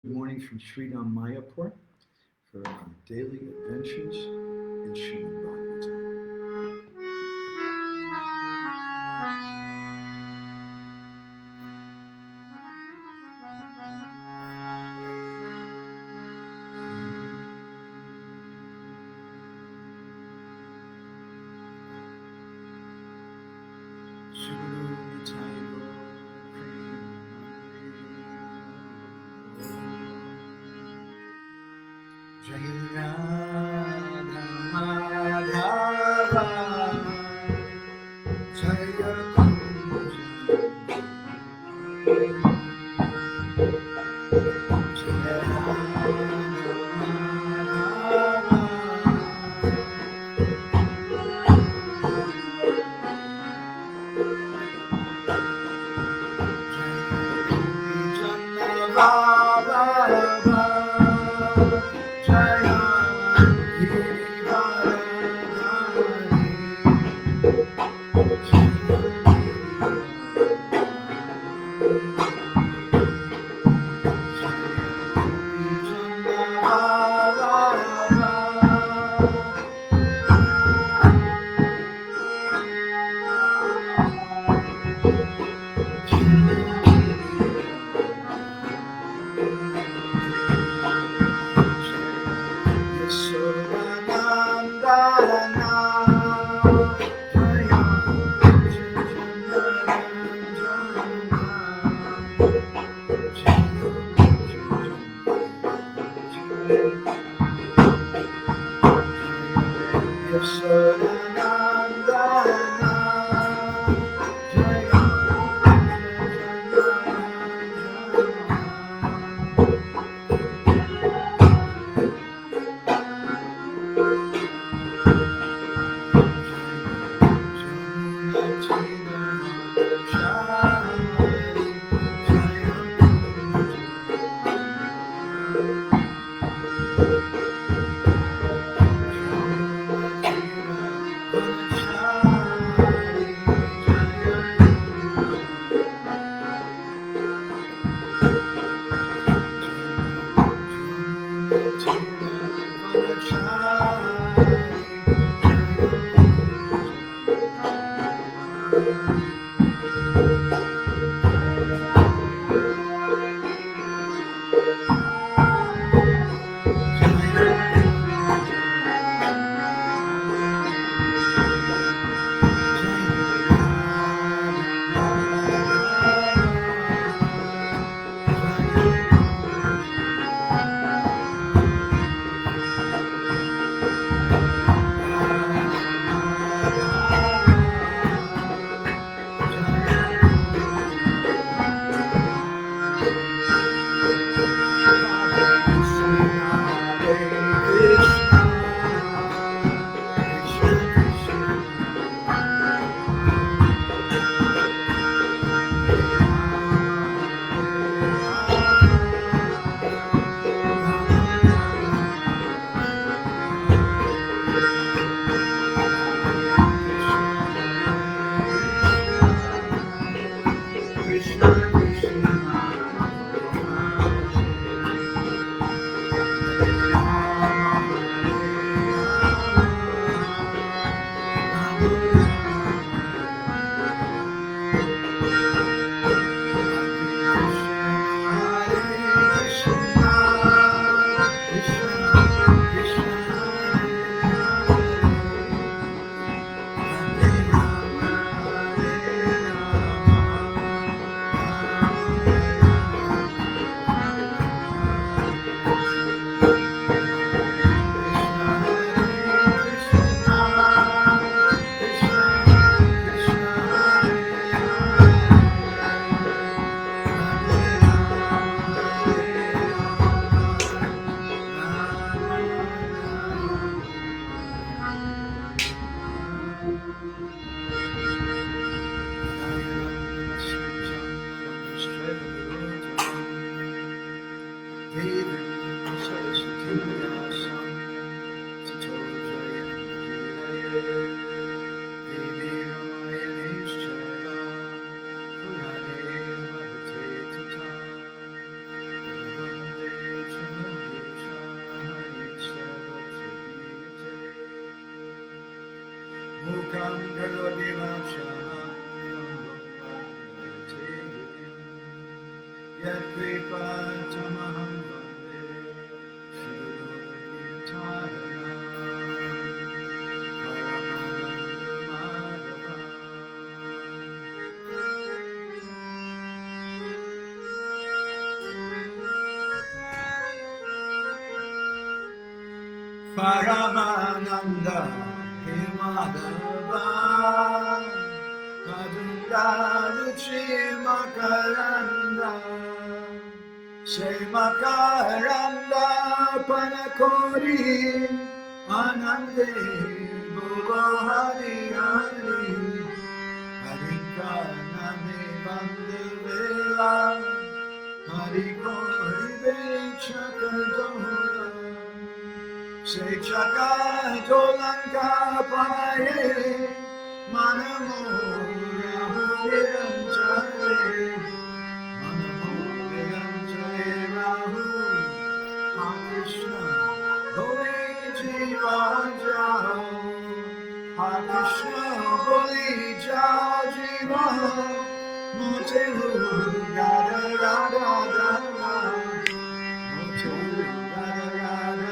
Morning from Srila Mayapur for our daily adventures in Srimad Bhagavatam. Jai Radha Madhava Jaya Paramananda Himadava Kadunda Luchi Makaranda Shemakaranda Panakori Anande Bhuva Hari Hari Harikaname Bandevela Harikori Bechakadora Say Chaka Dolanka Paye Manamo Rahu Jare Manamo Jare Rahu Krishna Boli Jiva Krishna Boli Jiva Motehu Radha Radha Radha Motehu Radha Radha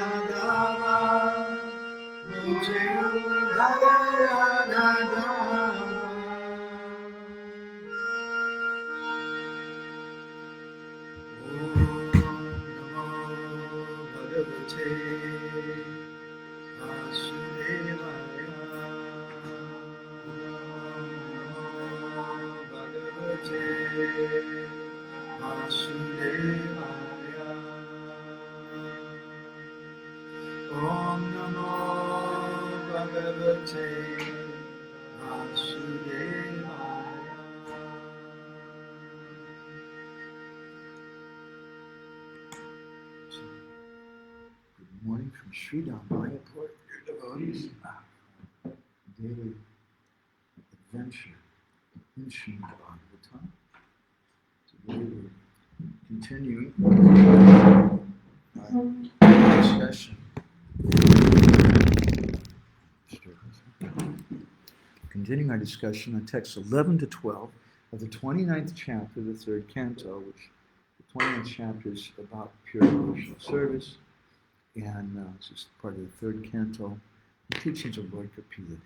Om Namo Bhagavate Vasudevaya. Good morning from Srila Mayapur, your devotees. Daily adventure in Srimad Bhagavatam. Today we're continuing our discussion. Continuing our discussion on texts 11 to 12 of the 29th chapter of the third canto, which the 29th chapter is about pure devotional service, and this is part of the third canto, the teachings of Lord Kapila Deva.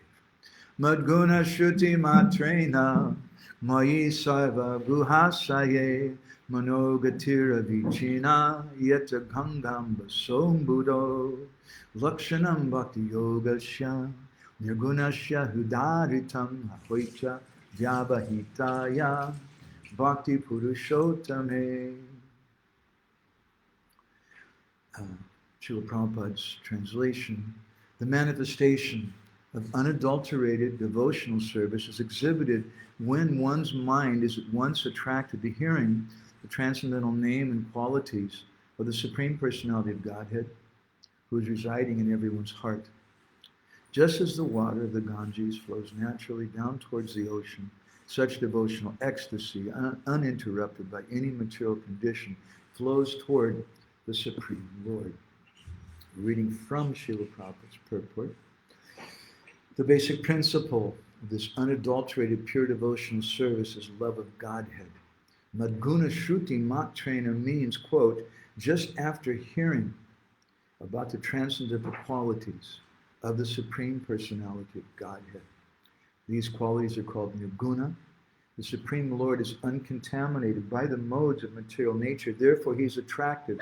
Madguna Shruti Matrena Mayi Sarva Guhasaye Manogatira Vichina Yeta Gangam Basom Buddho Lakshanam Bhakti Yogasya Nirgunasya Hudaritam Apoicha Vyabahitaya Bhakti Purushottame. Srila Prabhupada's translation: the manifestation of unadulterated devotional service is exhibited when one's mind is at once attracted to hearing the transcendental name and qualities of the Supreme Personality of Godhead, who is residing in everyone's heart. Just as the water of the Ganges flows naturally down towards the ocean, such devotional ecstasy, uninterrupted by any material condition, flows toward the Supreme Lord. Reading from Srila Prabhupada's purport. The basic principle of this unadulterated pure devotional service is love of Godhead. Madguna Shruti Matrena means, quote, just after hearing about the transcendental qualities of the Supreme Personality of Godhead. These qualities are called nirguna. The Supreme Lord is uncontaminated by the modes of material nature, therefore he is attracted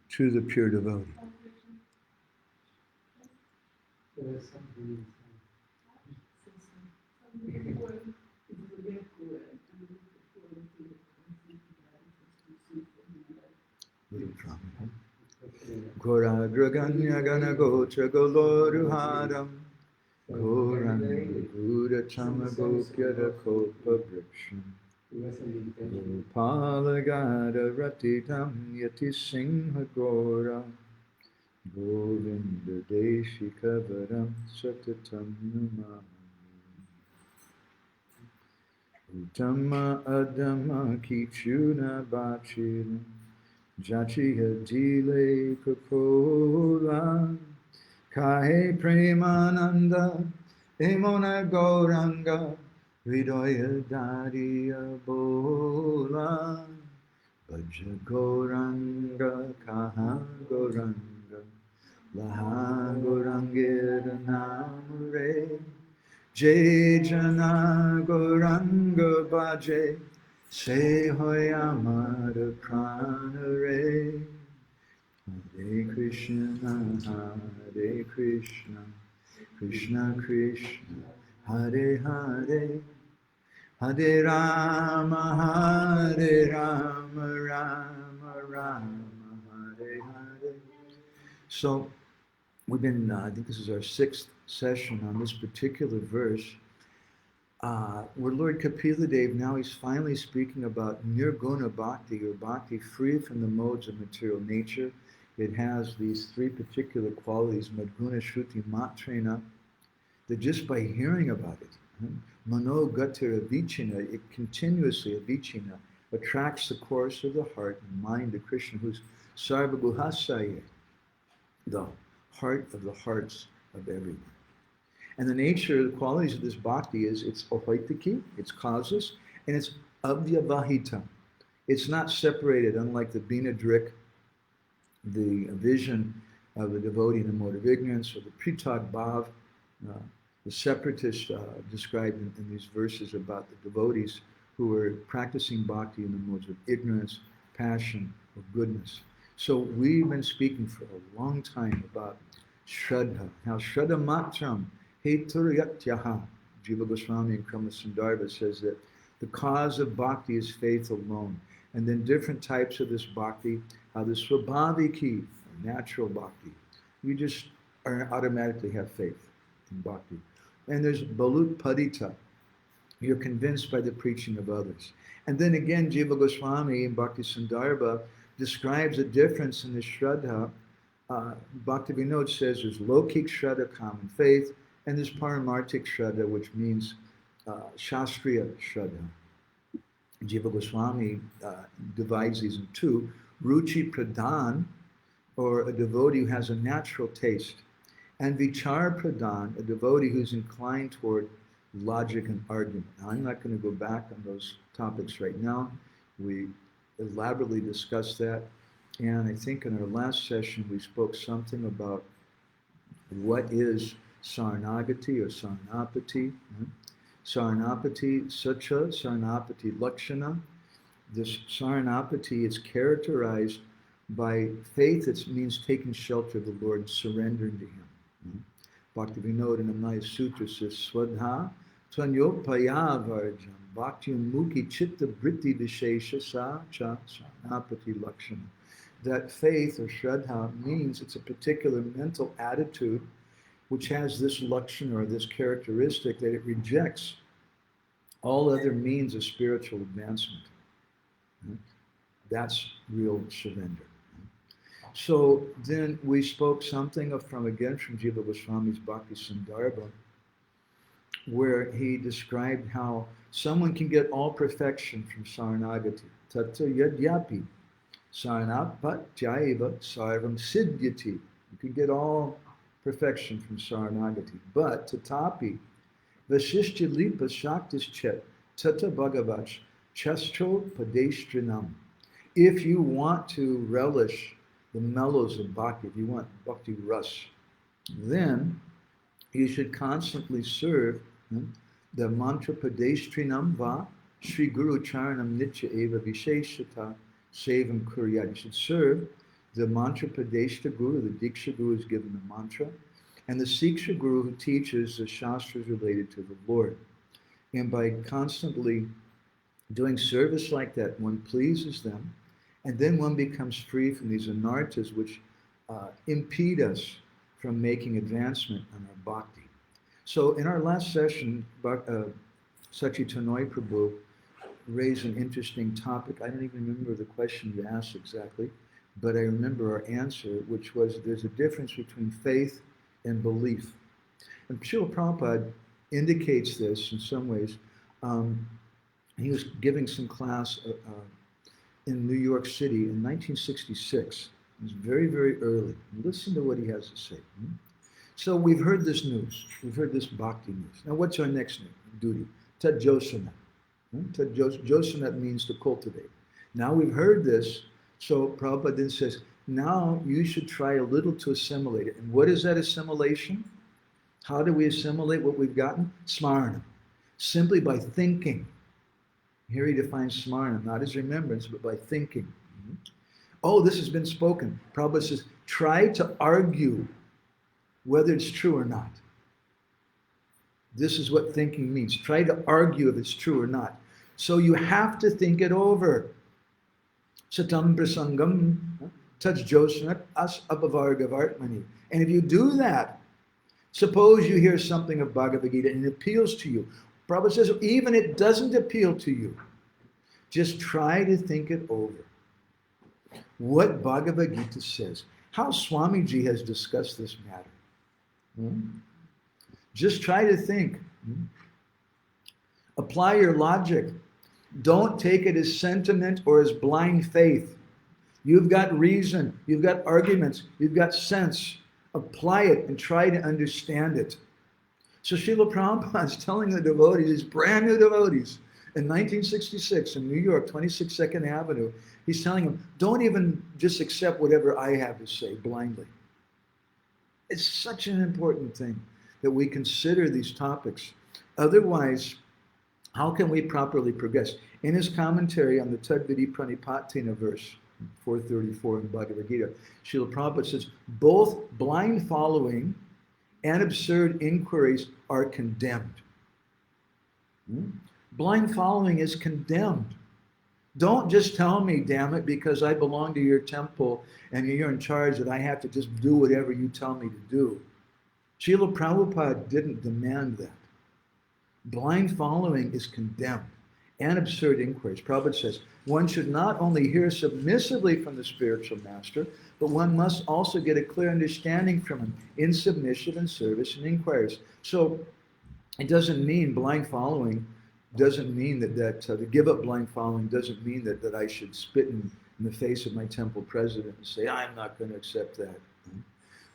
to the pure devotee. Gora Draganya Gana Gotra Goloruharam Goran Gura Chamagopyada Kopa Briksham Gopalagada Ratitam Yati Singha Gora Govinda Deshikavaram Satatam Namami Uttama Adama Kichuna Bachiram Jachiya Dile Kapola Kahe Premananda, Emona Gauranga, Hridaya Dariya Bola, Bhaja Gauranga, Kaha Gauranga, Laha Gaurangir Namare, Jai Jana Gauranga Bhaje, Se Hoyamar Pranare. Hare Krishna, Hare Krishna, Krishna Krishna, Hare Hare, Hare Rama, Hare Rama, Rama Rama, Hare Hare. So we've been, I think this is our 6th session on this particular verse. Where Lord Kapila Dev, now he's finally speaking about nirguna bhakti, or bhakti free from the modes of material nature. It has these 3 particular qualities, madguna, shruti, matrena, that just by hearing about it, mano gatira vichina, it continuously, avichina, attracts the course of the heart and mind to Krishna, who's sarvaguhasaya, the heart of the hearts of everyone. And the nature, the qualities of this bhakti is it's ahoitiki, it's causeless, and it's avyavahita. It's not separated, unlike the binadrik, the vision of the devotee in the mode of ignorance, or the pritag bhav, the separatists described in these verses about the devotees who are practicing bhakti in the modes of ignorance, passion, or goodness. So we've been speaking for a long time about Shraddha. Now Shraddha matram, Heturyatyaha. Jiva Goswami in Krama Sundarbha says that the cause of bhakti is faith alone. And then different types of this bhakti, the swabhaviki, natural bhakti. We just automatically have faith in bhakti. And there's balut padita. You're convinced by the preaching of others. And then again, Jiva Goswami in Bhakti Sundarbha describes a difference in the Shraddha. Bhakti Vinod says there's Lokik Shraddha, common faith, and there's Paramartik Shraddha, which means Shastriya Shraddha. Jiva Goswami divides these in 2. Ruchi Pradhan, or a devotee who has a natural taste, and Vichar Pradhan, a devotee who's inclined toward logic and argument. Now, I'm not going to go back on those topics right now. We elaborately discussed that, and I think in our last session we spoke something about what is Saranagati or Saranapati. Saranapati Sacha, Saranapati Lakshana. This Saranapati is characterized by faith. It means taking shelter of the Lord and surrendering to Him. Bhakti Vinod in the Naya Sutra says, Swadha Tvanyopaya Varjam Bhakti Mukhi Chitta Vritti Vishesha Sa Cha Saranapati Lakshana. That faith or Shraddha means it's a particular mental attitude which has this lakshana or this characteristic that it rejects all other means of spiritual advancement. That's real surrender. So then we spoke something from Jiva Goswami's Bhakti Sundarbha, where he described how someone can get all perfection from Saranagati. Tata yadyapi Saranapatyaiva sarvam siddhyati. You can get all perfection from Saranagati. But tatapi vasishtya lipa shaktis chet tata bhagavach chastro padestrinam. If you want to relish the mellows of bhakti, if you want bhakti ras, then you should constantly serve the mantra padestrinam va Sri Guru Charanam Nitya Eva Visheshata Sevam Kuryat. You should serve the mantra padeshta guru, the Diksha guru is given the mantra, and the Siksha guru who teaches the shastras related to the Lord. And by constantly doing service like that, one pleases them, and then one becomes free from these anarthas which impede us from making advancement on our bhakti. So in our last session, Sachi Tanoi Prabhu raised an interesting topic. I don't even remember the question you asked exactly, but I remember our answer, which was there's a difference between faith and belief. And Srila Prabhupada indicates this in some ways. He was giving some class in New York City in 1966. It was very, very early. Listen to what he has to say. So we've heard this news. We've heard this bhakti news. Now what's our next duty? Tad josana. Tad josana means to cultivate. Now we've heard this, so Prabhupada then says, now you should try a little to assimilate it. And what is that assimilation? How do we assimilate what we've gotten? Smarana. Simply by thinking. Here he defines smarana, not as remembrance, but by thinking. Oh, this has been spoken. Prabhupada says, try to argue whether it's true or not. This is what thinking means. Try to argue if it's true or not. So you have to think it over. Satam prasangam taj josnat as abhavargavartmani. And if you do that, suppose you hear something of Bhagavad Gita and it appeals to you. Prabhupada says, even if it doesn't appeal to you, just try to think it over. What Bhagavad Gita says, how Swamiji has discussed this matter. Just try to think. Apply your logic. Don't take it as sentiment or as blind faith. You've got reason, you've got arguments, you've got sense. Apply it and try to understand it. So Srila Prabhupada is telling the devotees, these brand new devotees, in 1966 in New York, 26 2nd Avenue, he's telling them, don't even just accept whatever I have to say blindly. It's such an important thing that we consider these topics. Otherwise, how can we properly progress? In his commentary on the Tadvidi Pranipatina verse 434 in Bhagavad Gita, Srila Prabhupada says, both blind following and absurd inquiries are condemned. Blind following is condemned. Don't just tell me, damn it, because I belong to your temple and you're in charge, that I have to just do whatever you tell me to do. Srila Prabhupada didn't demand that. Blind following is condemned, and absurd inquiries. Prabhupada says, one should not only hear submissively from the spiritual master, but one must also get a clear understanding from him in submission and service and inquiries. So it doesn't mean blind following, doesn't mean that to give up blind following doesn't mean that I should spit in the face of my temple president and say, I'm not going to accept that.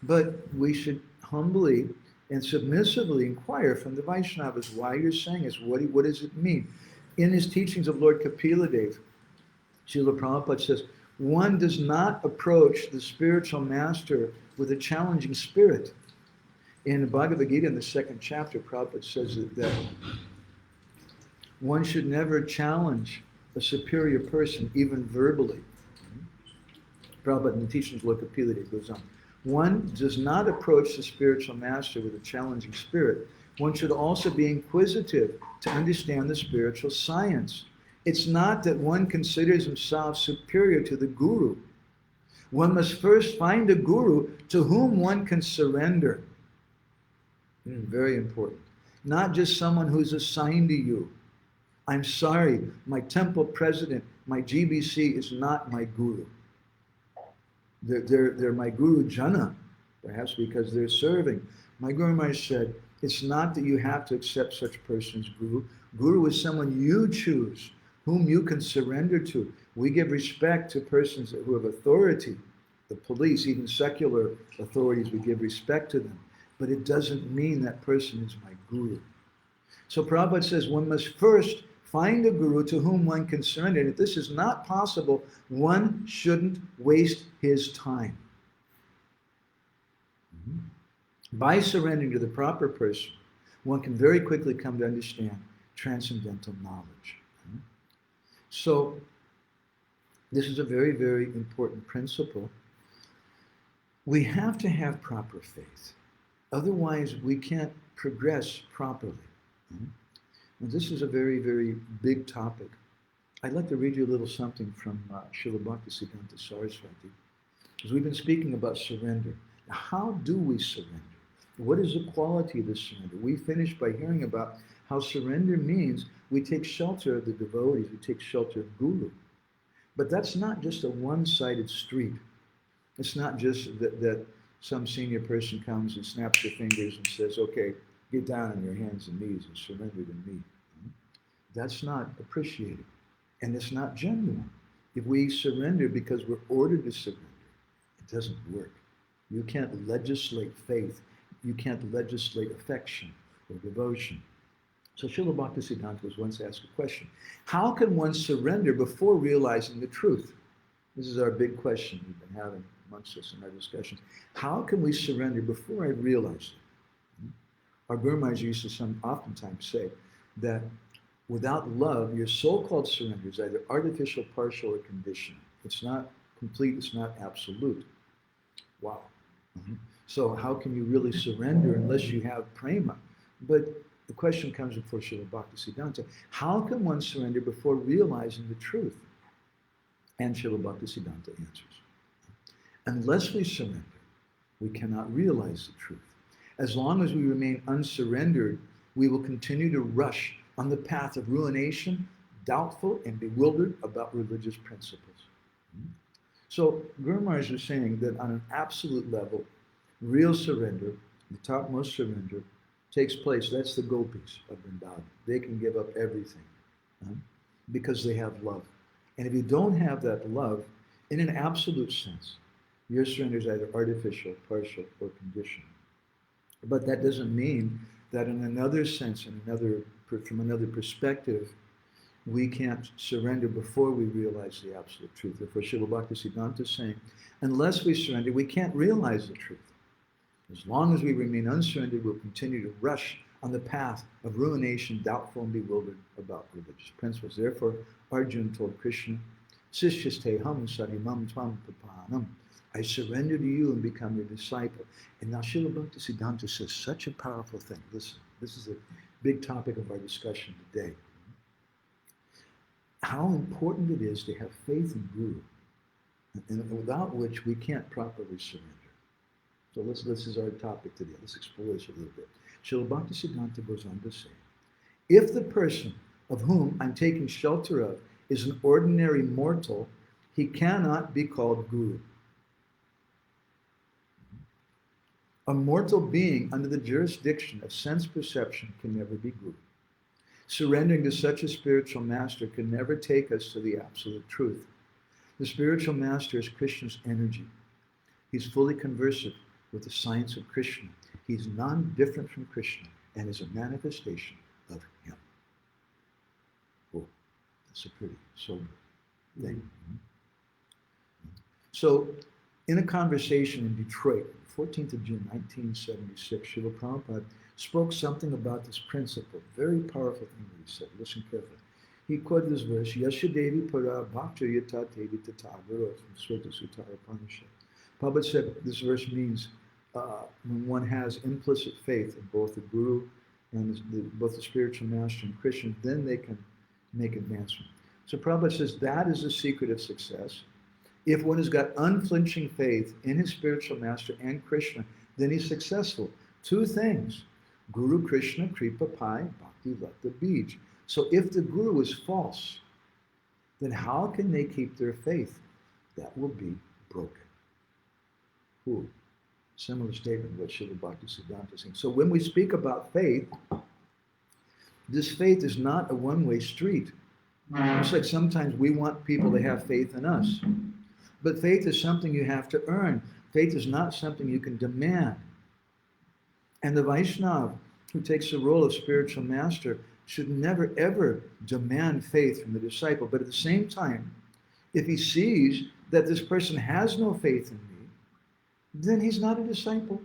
But we should humbly and submissively inquire from the Vaishnavas why you're saying this, what does it mean? In his teachings of Lord Kapila Dev, Srila Prabhupada says, one does not approach the spiritual master with a challenging spirit. In the Bhagavad Gita, in the 2nd chapter, Prabhupada says that one should never challenge a superior person, even verbally. Prabhupada in the teachings of Lord Kapila Dev goes on. One does not approach the spiritual master with a challenging spirit. One should also be inquisitive to understand the spiritual science. It's not that one considers himself superior to the guru. One must first find a guru to whom one can surrender. Very important. Not just someone who's assigned to you. I'm sorry, my temple president, my GBC is not my guru. They're my Guru Jana, perhaps because they're serving. My Guru Maharaj said, it's not that you have to accept such person's Guru. Guru is someone you choose, whom you can surrender to. We give respect to persons who have authority, the police, even secular authorities, we give respect to them. But it doesn't mean that person is my Guru. So Prabhupada says one must first find a guru to whom one can surrender. And if this is not possible, one shouldn't waste his time. By surrendering to the proper person, one can very quickly come to understand transcendental knowledge. So this is a very, very important principle. We have to have proper faith. Otherwise, we can't progress properly. This is a very, very big topic. I'd like to read you a little something from Srila Bhaktisiddhanta Saraswati, because we've been speaking about surrender. How do we surrender? What is the quality of this surrender? We finished by hearing about how surrender means we take shelter of the devotees, we take shelter of Guru. But that's not just a one-sided street. It's not just that some senior person comes and snaps their fingers and says, okay, get down on your hands and knees and surrender to me. That's not appreciated. And it's not genuine. If we surrender because we're ordered to surrender, it doesn't work. You can't legislate faith you can't legislate affection or devotion. So Srila Bhaktisiddhanta was once asked a question. How can one surrender before realizing the truth? This is our big question we've been having amongst us in our discussions. How can we surrender before I realize it? Our Guru Maharaj used to oftentimes say that without love, your so-called surrender is either artificial, partial, or conditional. It's not complete, it's not absolute. Wow. So how can you really surrender unless you have prema? But the question comes before Srila Bhaktisiddhanta. How can one surrender before realizing the truth? And Srila Bhaktisiddhanta answers. Unless we surrender, we cannot realize the truth. As long as we remain unsurrendered, we will continue to rush on the path of ruination, doubtful and bewildered about religious principles. So Guru Maharaj was saying that on an absolute level, real surrender, the topmost surrender, takes place. That's the gopis of Vrindavan. They can give up everything because they have love. And if you don't have that love, in an absolute sense, your surrender is either artificial, partial, or conditional. But that doesn't mean that in another sense, from another perspective, we can't surrender before we realize the absolute truth. Therefore, Srila Bhaktisiddhanta is saying, unless we surrender, we can't realize the truth. As long as we remain unsurrendered, we'll continue to rush on the path of ruination, doubtful and bewildered about religious principles. Therefore, Arjuna told Krishna, Sishyasteham sarimam tvam papanam. I surrender to you and become your disciple. And now Srila Bhaktisiddhanta says such a powerful thing. Listen, this is a big topic of our discussion today. How important it is to have faith in Guru, and without which we can't properly surrender. So this is our topic today. Let's explore this a little bit. Srila Bhaktisiddhanta goes on to say, if the person of whom I'm taking shelter of is an ordinary mortal, he cannot be called Guru. A mortal being under the jurisdiction of sense perception can never be Guru. Surrendering to such a spiritual master can never take us to the absolute truth. The spiritual master is Krishna's energy. He's fully conversant with the science of Krishna. He's non-different from Krishna and is a manifestation of him. Oh, that's a pretty sober thing. So, in a conversation in Detroit, 14th of June, 1976, Srila Prabhupada spoke something about this principle. Very powerful thing that he said. Listen carefully. He quoted this verse, Yashadevi para bhakta yata devi tatagaro from Sweta Sutara Upanishad. Prabhupada said this verse means when one has implicit faith in both the Guru and both the spiritual master and Krishna, then they can make advancement. So Prabhupada says that is the secret of success. If one has got unflinching faith in his spiritual master and Krishna, then he's successful. Two things, Guru Krishna Kripa Pai Bhakti Lakta Bij. So if the Guru is false, then how can they keep their faith? That will be broken. Ooh. Similar statement to what Srila Bhaktisiddhanta is saying. So when we speak about faith, this faith is not a one-way street. It's like sometimes we want people to have faith in us. But faith is something you have to earn. Faith is not something you can demand. And the Vaishnava who takes the role of spiritual master should never ever demand faith from the disciple. But at the same time, if he sees that this person has no faith in me, then he's not a disciple.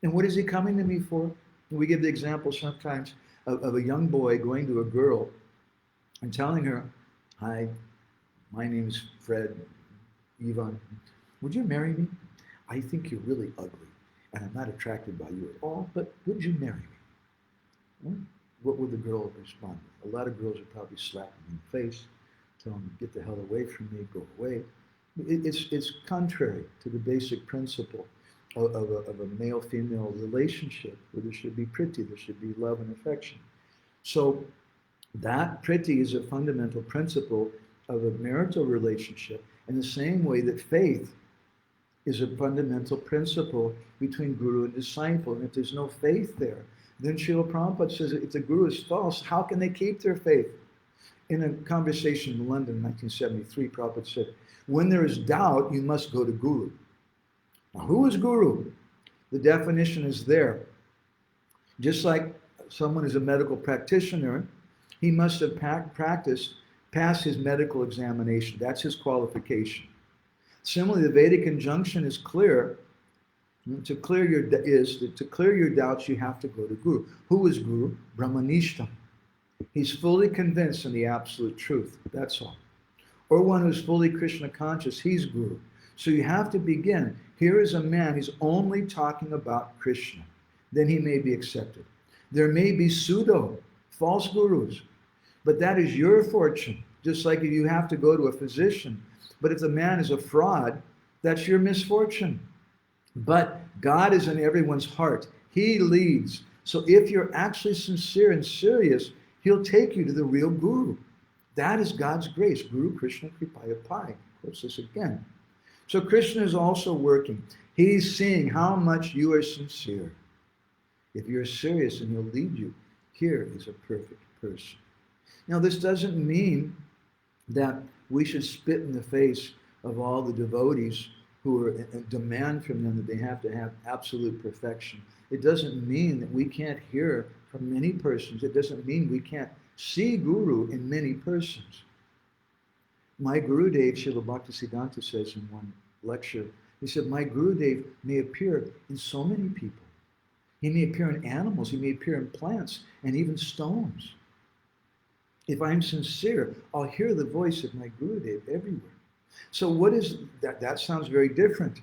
And what is he coming to me for? We give the example sometimes of a young boy going to a girl and telling her, hi, my name is Fred, Ivan, would you marry me? I think you're really ugly and I'm not attracted by you at all, but would you marry me? Well, what would the girl respond? A lot of girls would probably slap him in the face, tell him, get the hell away from me, go away. It's contrary to the basic principle of a male-female relationship where there should be priti, there should be love and affection. So that priti is a fundamental principle of a marital relationship in the same way that faith is a fundamental principle between guru and disciple. And if there's no faith there, then Srila Prabhupada says if the guru is false, how can they keep their faith? In a conversation in London in 1973, Prabhupada said, when there is doubt, you must go to Guru. Now, who is Guru? The definition is there. Just like someone is a medical practitioner, he must have passed his medical examination. That's his qualification. Similarly, the Vedic injunction is clear. To clear your doubts, you have to go to Guru. Who is Guru? Brahmanishtam. He's fully convinced in the absolute truth. That's all. Or one who's fully Krishna conscious, he's Guru. So you have to begin. Here is a man, he's only talking about Krishna. Then he may be accepted. There may be pseudo, false gurus, but that is your fortune. Just like if you have to go to a physician, but if the man is a fraud, that's your misfortune. But God is in everyone's heart. He leads. So if you're actually sincere and serious, he'll take you to the real guru. That is God's grace. Guru Krishna Kripaya Pai. Quotes this again. So Krishna is also working. He's seeing how much you are sincere. If you're serious, and he'll lead you. Here is a perfect person. Now, this doesn't mean that we should spit in the face of all the devotees who demand from them that they have to have absolute perfection. It doesn't mean that we can't hear from many persons. It doesn't mean we can't see Guru in many persons. My Gurudev, Srila Bhaktisiddhanta, says in one lecture, he said, my Gurudev may appear in so many people. He may appear in animals, he may appear in plants, and even stones. If I'm sincere, I'll hear the voice of my Gurudev everywhere. So what is that? That sounds very different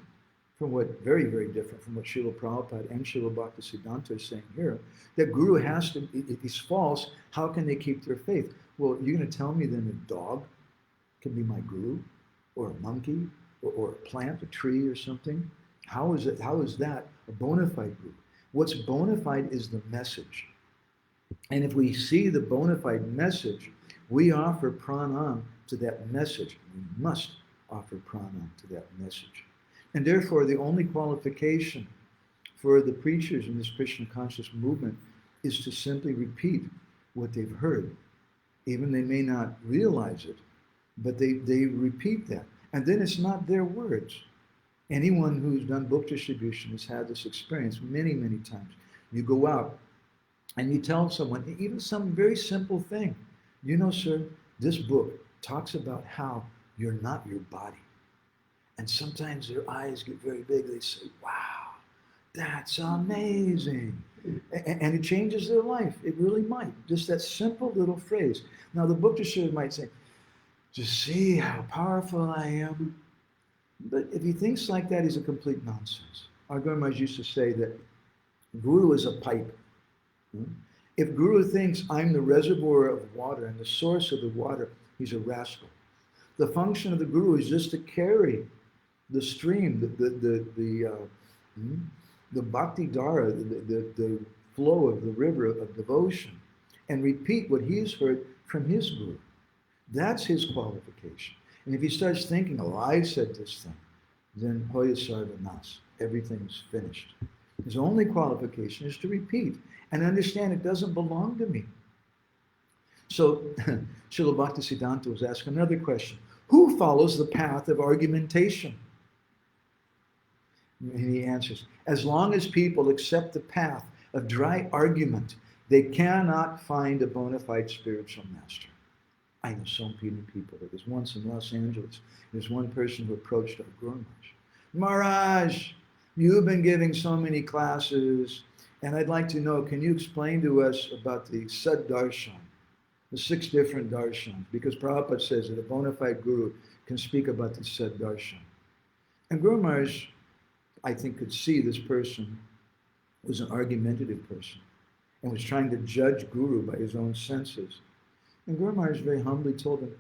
from what, very, very different from what Srila Prabhupada and Srila Bhaktisiddhanta are saying here. That Guru has to, if he's false, how can they keep their faith? Well, you're going to tell me then a dog can be my Guru, or a monkey, or a plant, a tree or something? How is that a bona fide Guru? What's bona fide is the message. And if we see the bona fide message, we offer pranam to that message. We must offer pranam to that message. And therefore, the only qualification for the preachers in this Krishna conscious movement is to simply repeat what they've heard. Even they may not realize it, but they repeat that. And then it's not their words. Anyone who's done book distribution has had this experience many, many times. You go out and you tell someone, even some very simple thing, you know, sir, this book talks about how you're not your body. And sometimes their eyes get very big. They say, wow, that's amazing. And it changes their life. It really might. Just that simple little phrase. Now, the book distributor might say, just see how powerful I am. But if he thinks like that, he's a complete nonsense. Our Guru Maharaj used to say that Guru is a pipe. If Guru thinks I'm the reservoir of water and the source of the water, he's a rascal. The function of the Guru is just to carry the stream, the bhakti dhara, the flow of the river of devotion, and repeat what he has heard from his Guru. That's his qualification. And if he starts thinking, oh, I said this thing, then hoya sarvanas, everything's finished. His only qualification is to repeat and understand it doesn't belong to me. So Srila Bhaktisiddhanta was asked another question. Who follows the path of argumentation? And he answers, as long as people accept the path of dry argument, they cannot find a bona fide spiritual master. I know so many people. There was once in Los Angeles, there's one person who approached our Guru Maharaj, you've been giving so many classes, and I'd like to know, can you explain to us about the Suddha Darshan, the 6 different darshans? Because Prabhupada says that a bona fide Guru can speak about the Suddha Darshan. And Guru Maharaj, I think, could see this person was an argumentative person and was trying to judge Guru by his own senses. And Guru Maharaj very humbly told him,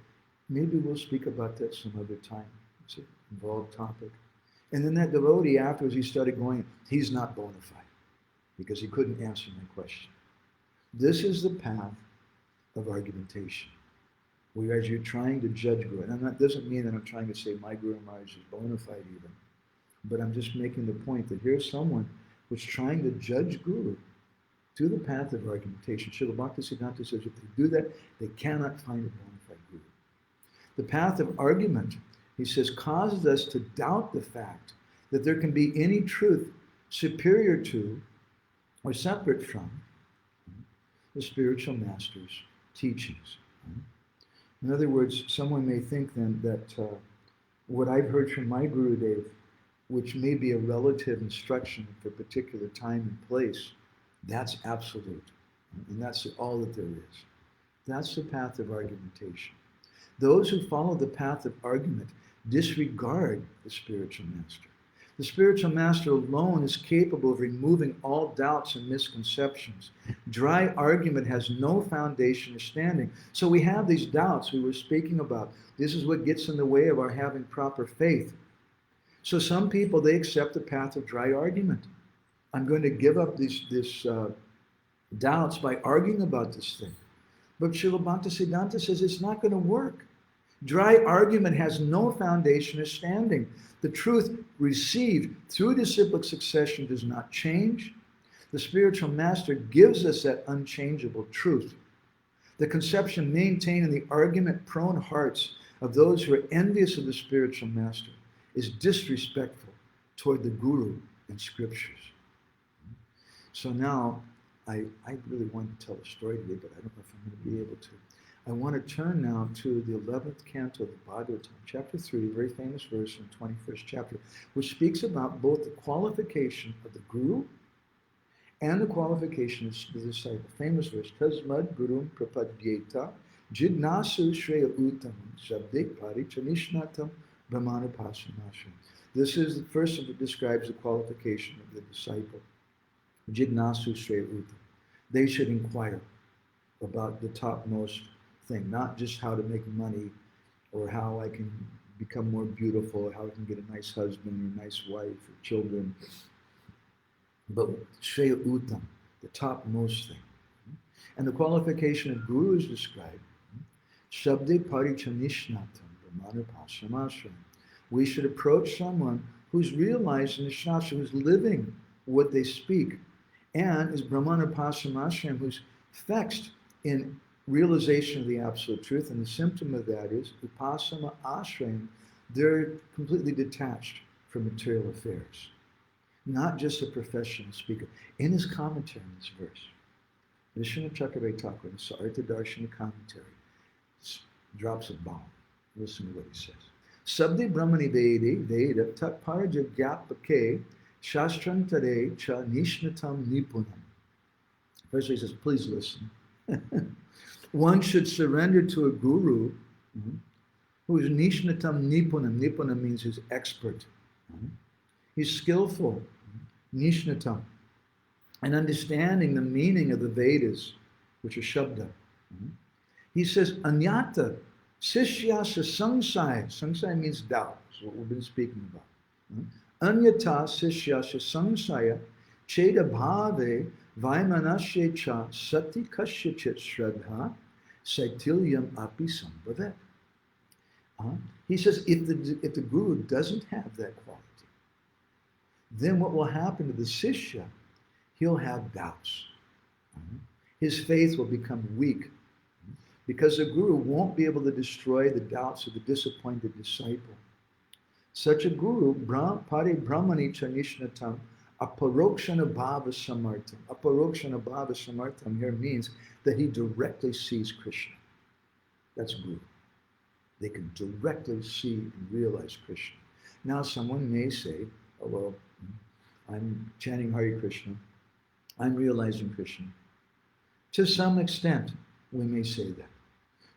maybe we'll speak about that some other time. It's an involved topic. And then that devotee, afterwards, he started going, he's not bona fide, because he couldn't answer my question. This is the path of argumentation, whereas you're trying to judge Guru. And that doesn't mean that I'm trying to say my Guru Maharaj is bona fide even, but I'm just making the point that here's someone who's trying to judge Guru to the path of argumentation. Srila Bhaktisiddhanta says if they do that, they cannot find a bona fide Guru. The path of argument, he says, causes us to doubt the fact that there can be any truth superior to or separate from the spiritual master's teachings. In other words, someone may think then that what I've heard from my Gurudev, which may be a relative instruction for a particular time and place, that's absolute. And that's all that there is. That's the path of argumentation. Those who follow the path of argument disregard the spiritual master. The spiritual master alone is capable of removing all doubts and misconceptions. Dry argument has no foundation or standing. So we have these doubts we were speaking about. This is what gets in the way of our having proper faith. So some people, they accept the path of dry argument. I'm going to give up these doubts by arguing about this thing. But Srila Bhaktisiddhanta says it's not going to work. Dry argument has no foundation or standing. The truth received through disciplic succession does not change. The spiritual master gives us that unchangeable truth. The conception maintained in the argument-prone hearts of those who are envious of the spiritual master is disrespectful toward the Guru and scriptures. So now, I really want to tell a story today, but I don't know if I'm going to be able to. I want to turn now to the 11th canto of the Bhagavatam, chapter 3, very famous verse in the 21st chapter, which speaks about both the qualification of the Guru and the qualification of the disciple. Famous verse, Tasmad Gurum Prapadyeta Jidnasu Shreya Uttam Shabdik Pari Chanishnatam Brahmana Pasanasham. This is the first that describes the qualification of the disciple. Jidnasu Shreya Uttam. They should inquire about the topmost thing, not just how to make money or how I can become more beautiful or how I can get a nice husband or a nice wife or children, but Shreya Uttam, the topmost thing. And the qualification of Guru is described, Shabde Parichanishnatam Brahmana Pasamashram. We should approach someone who's realized in the Shastra, who's living what they speak, and is Brahmana Pasamashram, who's fixed in realization of the absolute truth, and the symptom of that is upasama ashrayam. They're completely detached from material affairs, not just a professional speaker. In his commentary on this verse, Vishnu Chakravarti Thakur, in Sarita Darshana commentary, drops a bomb. Listen to what he says. Sabde Brahmani Vede Veda Tat Paraja Gyapake Shastrantare Cha Nishnatam Nipunam. First he says, please listen. One should surrender to a guru who is nishnatam nipunam. Nipunam means he's expert. He's skillful. Nishnatam. And understanding the meaning of the Vedas, which are Shabda. He says, Anyata, Sishyasa Sangsaya. Sangsaya means doubt. That's what we've been speaking about. Anyata Sishyasa Sangsaya Cheda Bhave Vaimanashe cha sati kasyachit shraddha saitilyam api sambhavet. He says if the guru doesn't have that quality, then what will happen to the sishya? He'll have doubts. His faith will become weak because the guru won't be able to destroy the doubts of the disappointed disciple. Such a guru, pari brahmani chanishnatam, aparokshana bhava samartam. Aparokshana bhava samartam here means that he directly sees Krishna. That's guru. They can directly see and realize Krishna. Now someone may say, oh, well, I'm chanting Hare Krishna. I'm realizing Krishna. To some extent, we may say that.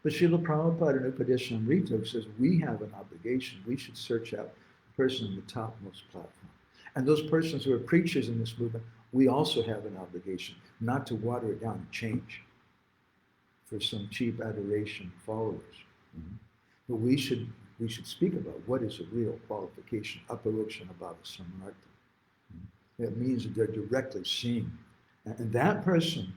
But Srila Prabhupada in Upadesha Amrta says we have an obligation. We should search out the person on the topmost platform. And those persons who are preachers in this movement, we also have an obligation not to water it down and change for some cheap adoration followers. But we should speak about what is a real qualification, aparokshana bhava samarta. That means that they're directly seeing. And that person,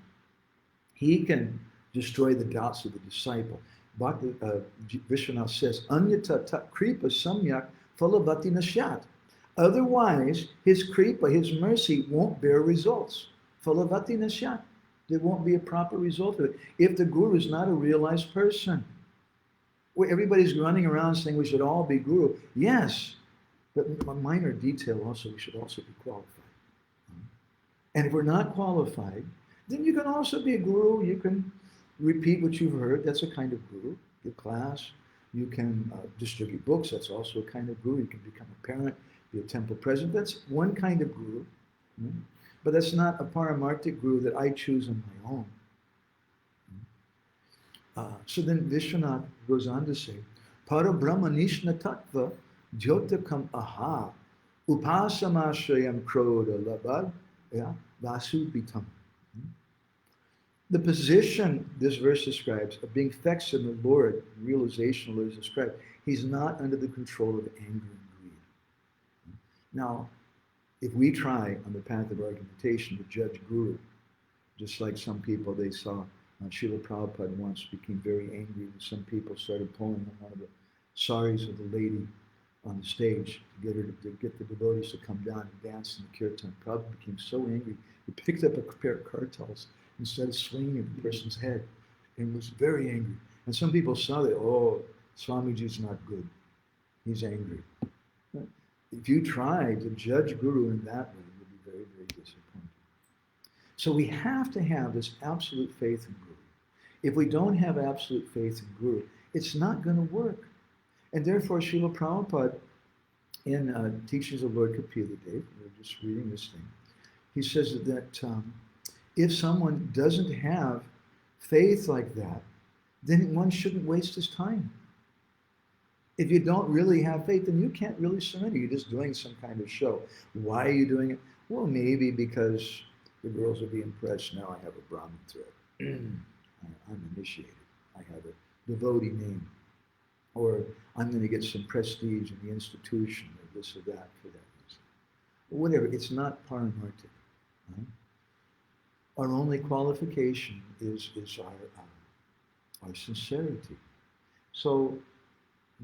he can destroy the doubts of the disciple. Vishwanath says, Anyata tat kripa samyak phalavati nashat. Otherwise, his kripa, his mercy, won't bear results. Phalavati nashat. There won't be a proper result of it. If the guru is not a realized person, where everybody's running around saying we should all be guru. Yes, but a minor detail also, we should also be qualified. And if we're not qualified, then you can also be a guru. You can repeat what you've heard. That's a kind of guru. Give class. You can distribute books. That's also a kind of guru. You can become a parent, be a temple president. That's one kind of guru. But that's not a paramartic guru that I choose on my own. So then Vishwanath goes on to say, Para Brahmanishna Tattva Jyotakam Aha Upasamashayam Kroda Labad Vasubitam. The position this verse describes of being fixed in the Lord, realization of Lord is described, he's not under the control of anger and greed. Now, if we try on the path of argumentation to judge Guru, just like some people they saw, Srila Prabhupada once became very angry when some people started pulling on one of the saris of the lady on the stage to get the devotees to come down and dance in the kirtan. Prabhupada became so angry, he picked up a pair of kartals and started swinging at the person's head and was very angry. And some people saw that, oh, Swamiji's not good. He's angry. If you try to judge Guru in that way, you'll be very, very disappointed. So we have to have this absolute faith in Guru. If we don't have absolute faith in Guru, it's not going to work. And therefore, Srila Prabhupada, in Teachings of Lord Kapila Dev, we're just reading this thing, he says that if someone doesn't have faith like that, then one shouldn't waste his time. If you don't really have faith, then you can't really surrender. You're just doing some kind of show. Why are you doing it? Well, maybe because the girls will be impressed. Now I have a Brahmin thread. I'm initiated. I have a devotee name. Or I'm going to get some prestige in the institution, or this or that for that reason. Or whatever. It's not paramartic. Right? Our only qualification is our sincerity. So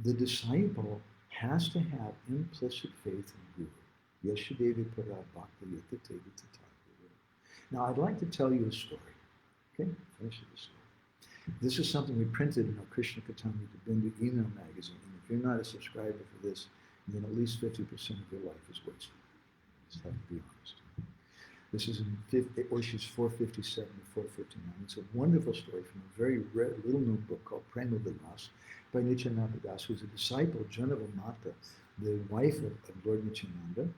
the disciple has to have implicit faith in Guru. Yeshadevi para bhakta yata teva tathaguru. Now I'd like to tell you a story. Okay, finish the story. This is something we printed in our Krishna Katami Bindu email magazine. And if you're not a subscriber for this, then at least 50% of your life is wasted. Just have to be honest. This is in Oishis 457 to 459. It's a wonderful story from a very rare, little-known book called Prema Vilas by Nityananda Das, who's a disciple of Janava Mata, the wife of Lord Nityananda.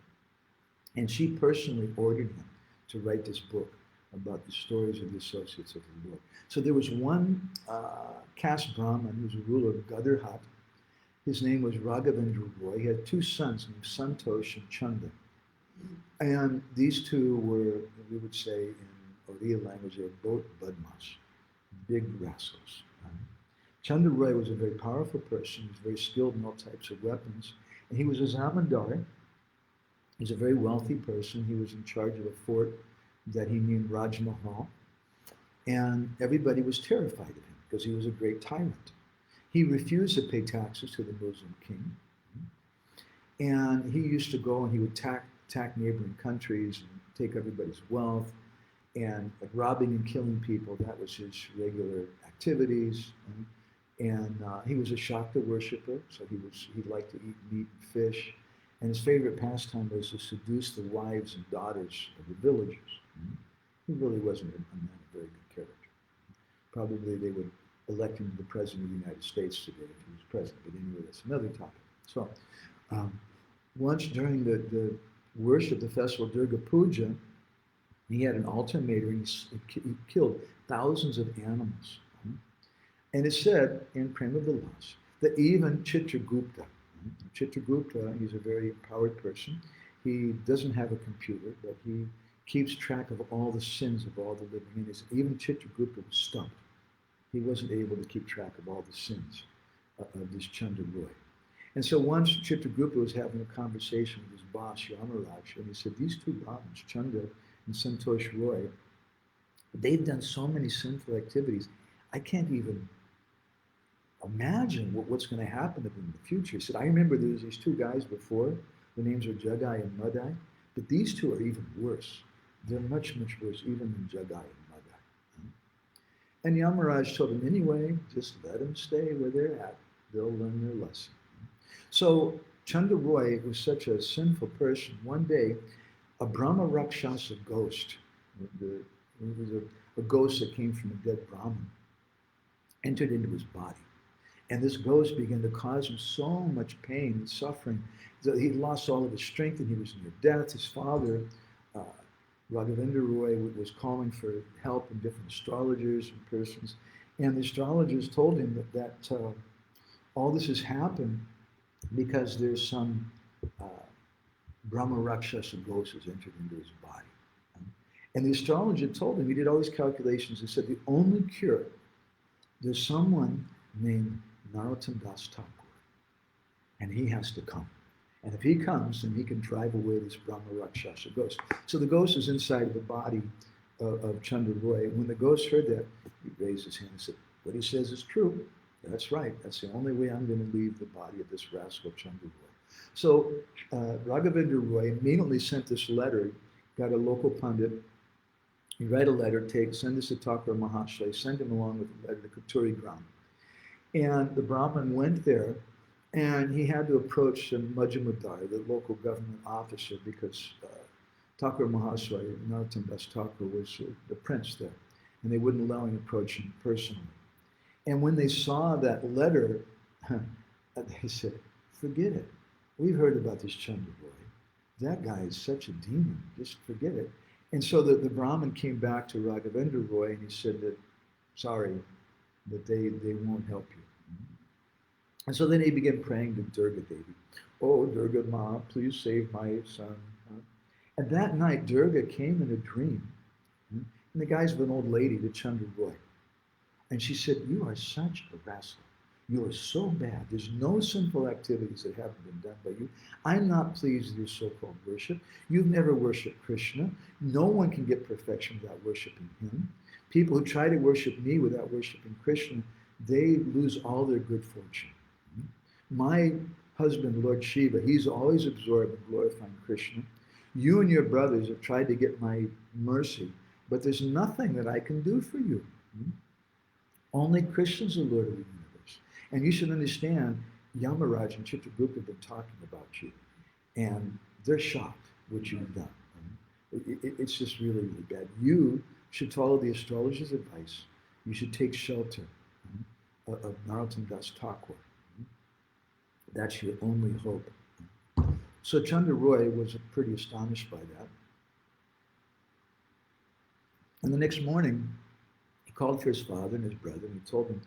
And she personally ordered him to write this book about the stories of the associates of the Lord. So there was one caste Brahmin who was a ruler of Gadarhat. His name was Raghavendra Roy. He had two sons named Santosh and Chanda. And these two were, we would say in Oriya language, they were both badmash, big rascals. Chanda Roy was a very powerful person. He was very skilled in all types of weapons. And he was a zamindar. He was a very wealthy person. He was in charge of a fort that he named Raj Mahal. And everybody was terrified of him because he was a great tyrant. He refused to pay taxes to the Muslim king. And he used to go and he would attack neighboring countries and take everybody's wealth, and like robbing and killing people, that was his regular activities. And he was a Shakta worshiper, so he liked to eat meat and fish. And his favorite pastime was to seduce the wives and daughters of the villagers. He really wasn't a man of very good character. Probably they would elect him to the President of the United States today if he was president, but anyway, that's another topic. So once during the worship, the festival Durga Puja, he had an ultimatum and he killed thousands of animals. And it said in Prema Vilas that even Chitragupta, he's a very empowered person. He doesn't have a computer, but he keeps track of all the sins of all the living entities. Even Chitragupta was stumped. He wasn't able to keep track of all the sins of this Chanda Roy. And so once Chitragupta was having a conversation with his boss, Yamaraj, and he said, these two Brahmins, Chanda and Santosh Roy, they've done so many sinful activities, I can't even imagine what's going to happen to them in the future. He said, I remember there was these two guys before, the names were Jagai and Madai, but these two are even worse. They're much, much worse, even than Jagai and Madai. And Yamaraj told him, anyway, just let them stay where they're at. They'll learn their lesson. So Chanda Roy was such a sinful person. One day, a Brahma Rakshasa ghost It was a ghost that came from a dead Brahmin, entered into his body. And this ghost began to cause him so much pain and suffering that he lost all of his strength and he was near death. His father, Raghavendra Roy, was calling for help in different astrologers and persons. And the astrologers told him that all this has happened because there's some Brahma Rakshasa ghost has entered into his body. And the astrologer told him, he did all these calculations, and said the only cure, there's someone named Narottam Das Thakur, and he has to come. And if he comes, then he can drive away this Brahma Rakshasa ghost. So the ghost is inside the body of Chandra Roy. When the ghost heard that, he raised his hand and said, what he says is true. That's right. That's the only way I'm going to leave the body of this rascal Chandra Roy. So Raghavendra Roy immediately sent this letter, got a local pundit. You write a letter, send this to Thakur Mahasaya, send him along with the letter to Katuri Gram. And the Brahmin went there, and he had to approach the Majumdar, the local government officer, because Thakur Mahasaya, Narottam Das Thakur, was the prince there, and they wouldn't allow him to approach him personally. And when they saw that letter, they said, forget it. We've heard about this Chandra Roy. That guy is such a demon. Just forget it. And so the Brahmin came back to Raghavendra Roy and he said that, sorry, but they won't help you. And so then he began praying to Durga Devi. Oh, Durga Ma, please save my son. And that night, Durga came in a dream in the guise of an old lady to Chandra Roy. And she said, you are such a rascal. You are so bad. There's no sinful activities that haven't been done by you. I'm not pleased with your so-called worship. You've never worshipped Krishna. No one can get perfection without worshiping him. People who try to worship me without worshiping Krishna, they lose all their good fortune. My husband, Lord Shiva, he's always absorbed in glorifying Krishna. You and your brothers have tried to get my mercy, but there's nothing that I can do for you. Only Krishna's the Lord of the universe. And you should understand, Yamaraj and Chitragupta have been talking about you, and they're shocked what you've done. It's just really, really bad. You should follow the astrologer's advice. You should take shelter of Narottam Das Thakur. That's your only hope. So Chandra Roy was pretty astonished by that. And the next morning, he called for his father and his brother, and he told them,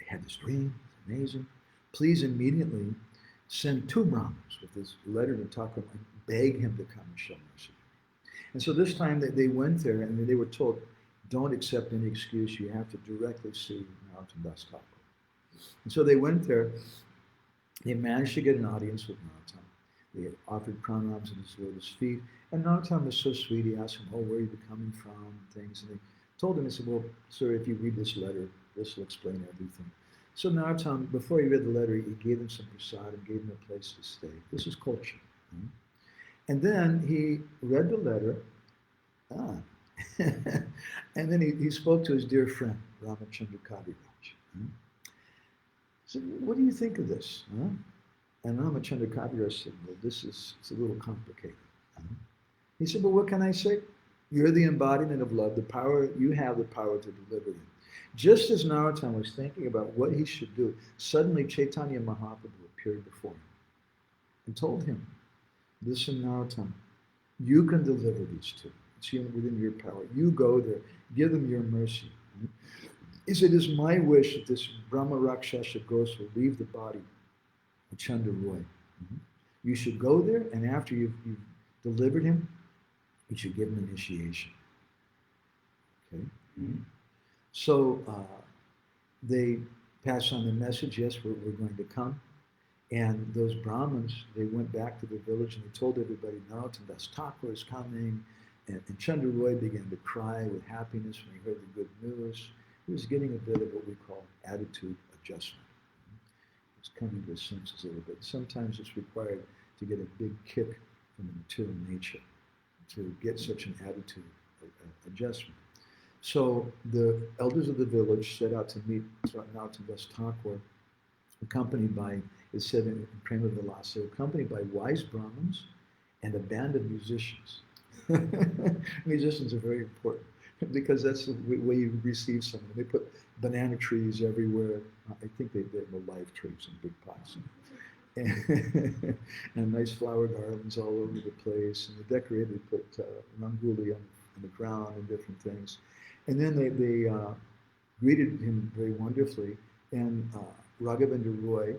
I had this dream, it's amazing. Please immediately send 2 Brahmins with this letter to Thakur and beg him to come and show mercy. And so this time they went there and they were told, don't accept any excuse, you have to directly see Narottam Das Thakur. And so they went there, they managed to get an audience with Narottam. They offered pranams at his lotus feet, and Narottam was so sweet, he asked him, oh, where are you coming from, things, and they told him, he said, well, sir, if you read this letter, this will explain everything. So Narottam, before he read the letter, he gave them some prasad and gave them a place to stay. This is culture. And then he read the letter, and then he spoke to his dear friend, Ramachandra Kaviraj. He said, what do you think of this? And Ramachandra Kaviraj said, well, it's a little complicated. He said, well, what can I say? You're the embodiment of love, you have the power to deliver them. Just as Narottam was thinking about what he should do, suddenly Chaitanya Mahaprabhu appeared before him and told him, listen, Narottam, you can deliver these 2. It's within your power. You go there, give them your mercy. He said, it is my wish that this Brahma Rakshasa ghost will leave the body of Chandra Roy. You should go there, and after you've delivered him, you should give him initiation. Okay? So they passed on the message, yes, we're going to come. And those Brahmins, they went back to the village and they told everybody, Narottam Das Thakur is coming. And Chandra Roy began to cry with happiness when he heard the good news. He was getting a bit of what we call attitude adjustment. He was coming to his senses a little bit. Sometimes it's required to get a big kick from the material nature to get such an attitude adjustment. So the elders of the village set out to meet Narottam Das Thakur, accompanied by, it said in Prema Vilasa, accompanied by wise Brahmins and a band of musicians. Musicians are very important because that's the way you receive someone. They put banana trees everywhere. I think they were live trees in big pots. And nice flower garlands all over the place. And the decorator put rangoli on the ground and different things. And then they greeted him very wonderfully. And Raghavendra Roy,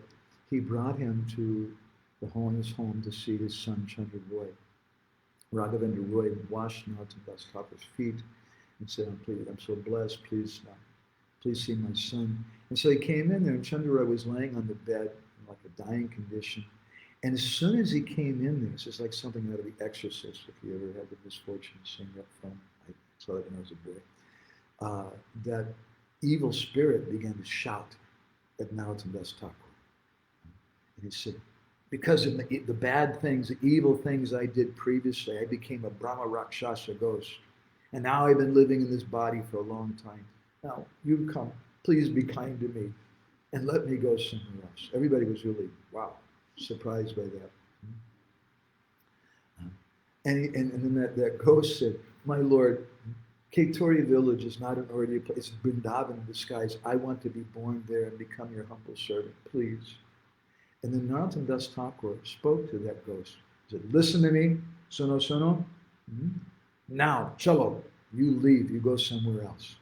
he brought him to his home to see his son Chandra Roy. Raghavendra Roy washed Narottam Das Thakur's feet and said, I'm so blessed, please see my son. And so he came in there, and Chandra Roy was laying on the bed in like a dying condition. And as soon as he came in there, it's just like something out of The Exorcist, if you ever had the misfortune of seeing that film. I saw it when I was a boy. That evil spirit began to shout at Narottam Das Thakur. And he said, because of the bad things, the evil things I did previously, I became a Brahma Rakshasa ghost. And now I've been living in this body for a long time. Now, you come, please be kind to me and let me go somewhere else. Everybody was really, wow, surprised by that. And then that ghost said, my Lord, Ketori village is not an ordinary place. It's Vrindavan in disguise. I want to be born there and become your humble servant, please. And then Narottam Das Thakur spoke to that ghost. He said, listen to me, sono sono. Now, chalo, you leave, you go somewhere else.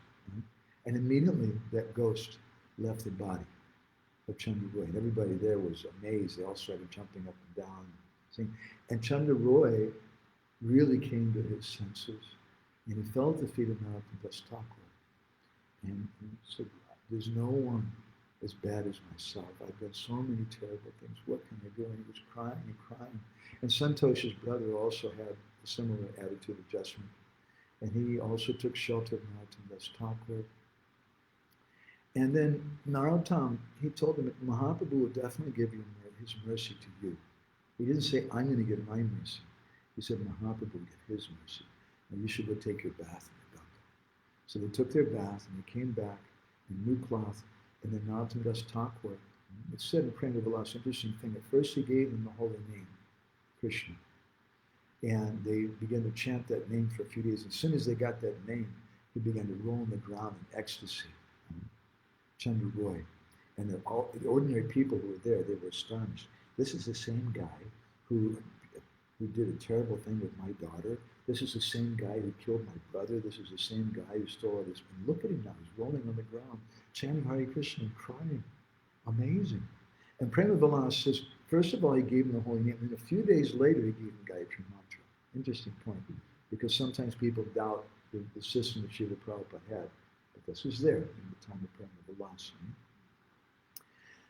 And immediately that ghost left the body of Chandra Roy. And everybody there was amazed. They all started jumping up and down. And Chandra Roy really came to his senses. And he fell at the feet of Narottam Das Thakur. And he said, there's no one as bad as myself. I've done so many terrible things. What can I do? And he was crying and crying. And Santosh's brother also had a similar attitude adjustment. And he also took shelter of Narottam Das Thakur. And then Narottam, he told him that Mahaprabhu will definitely give you his mercy to you. He didn't say, I'm going to give my mercy. He said, Mahaprabhu will give his mercy. And you should go take your bath in the Ganga. So they took their bath and they came back in new cloth. And then Narottam Das Thakur, it said in Prema Vilas, interesting thing, at first he gave them the holy name, Krishna. And they began to chant that name for a few days. As soon as they got that name, he began to roll on the ground in ecstasy. Chandra Roy. And the ordinary people who were there, they were astonished. This is the same guy who did a terrible thing with my daughter. This is the same guy who killed my brother. This is the same guy who stole all this. And look at him now. He's rolling on the ground, chanting Hare Krishna and crying. Amazing. And Prema Vilas says, first of all, he gave him the holy name. And a few days later, he gave him Gayatri Mantra. Interesting point. Because sometimes people doubt the system that Srila Prabhupada had. But this was there in the time of Prema Vilas.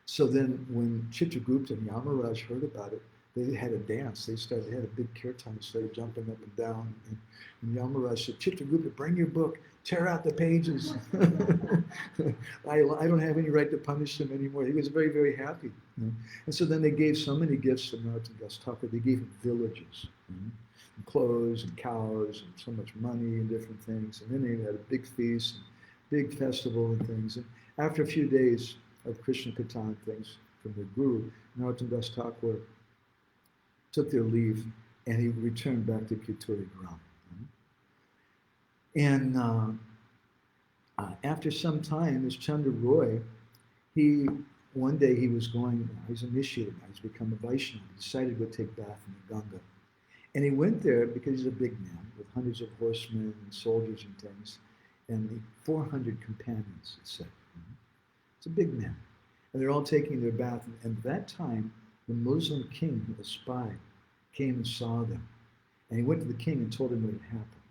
So then when Chitragupta and Yamaraj heard about it, they had a dance. They had a big kirtan, started jumping up and down. And Yamaraj said, Chitragupta, bring your book, tear out the pages. I don't have any right to punish him anymore. He was very, very happy. And so then they gave so many gifts to Narottam Das Thakur. They gave him villages, and clothes and cows and so much money and different things. And then they had a big feast, and big festival and things. And after a few days of Krishna Kirtan things from the Guru, Narottam Das Thakur took their leave, and he returned back to Kituri Gram. And after some time, as Chandra Roy, one day he was he's initiated now, he's become a Vaishnava. He decided to go take bath in the Ganga. And he went there because he's a big man with hundreds of horsemen and soldiers and things, and 400 companions, it said. It's a big man. And they're all taking their bath. And at that time, the Muslim king, a spy, came and saw them. And he went to the king and told him what had happened.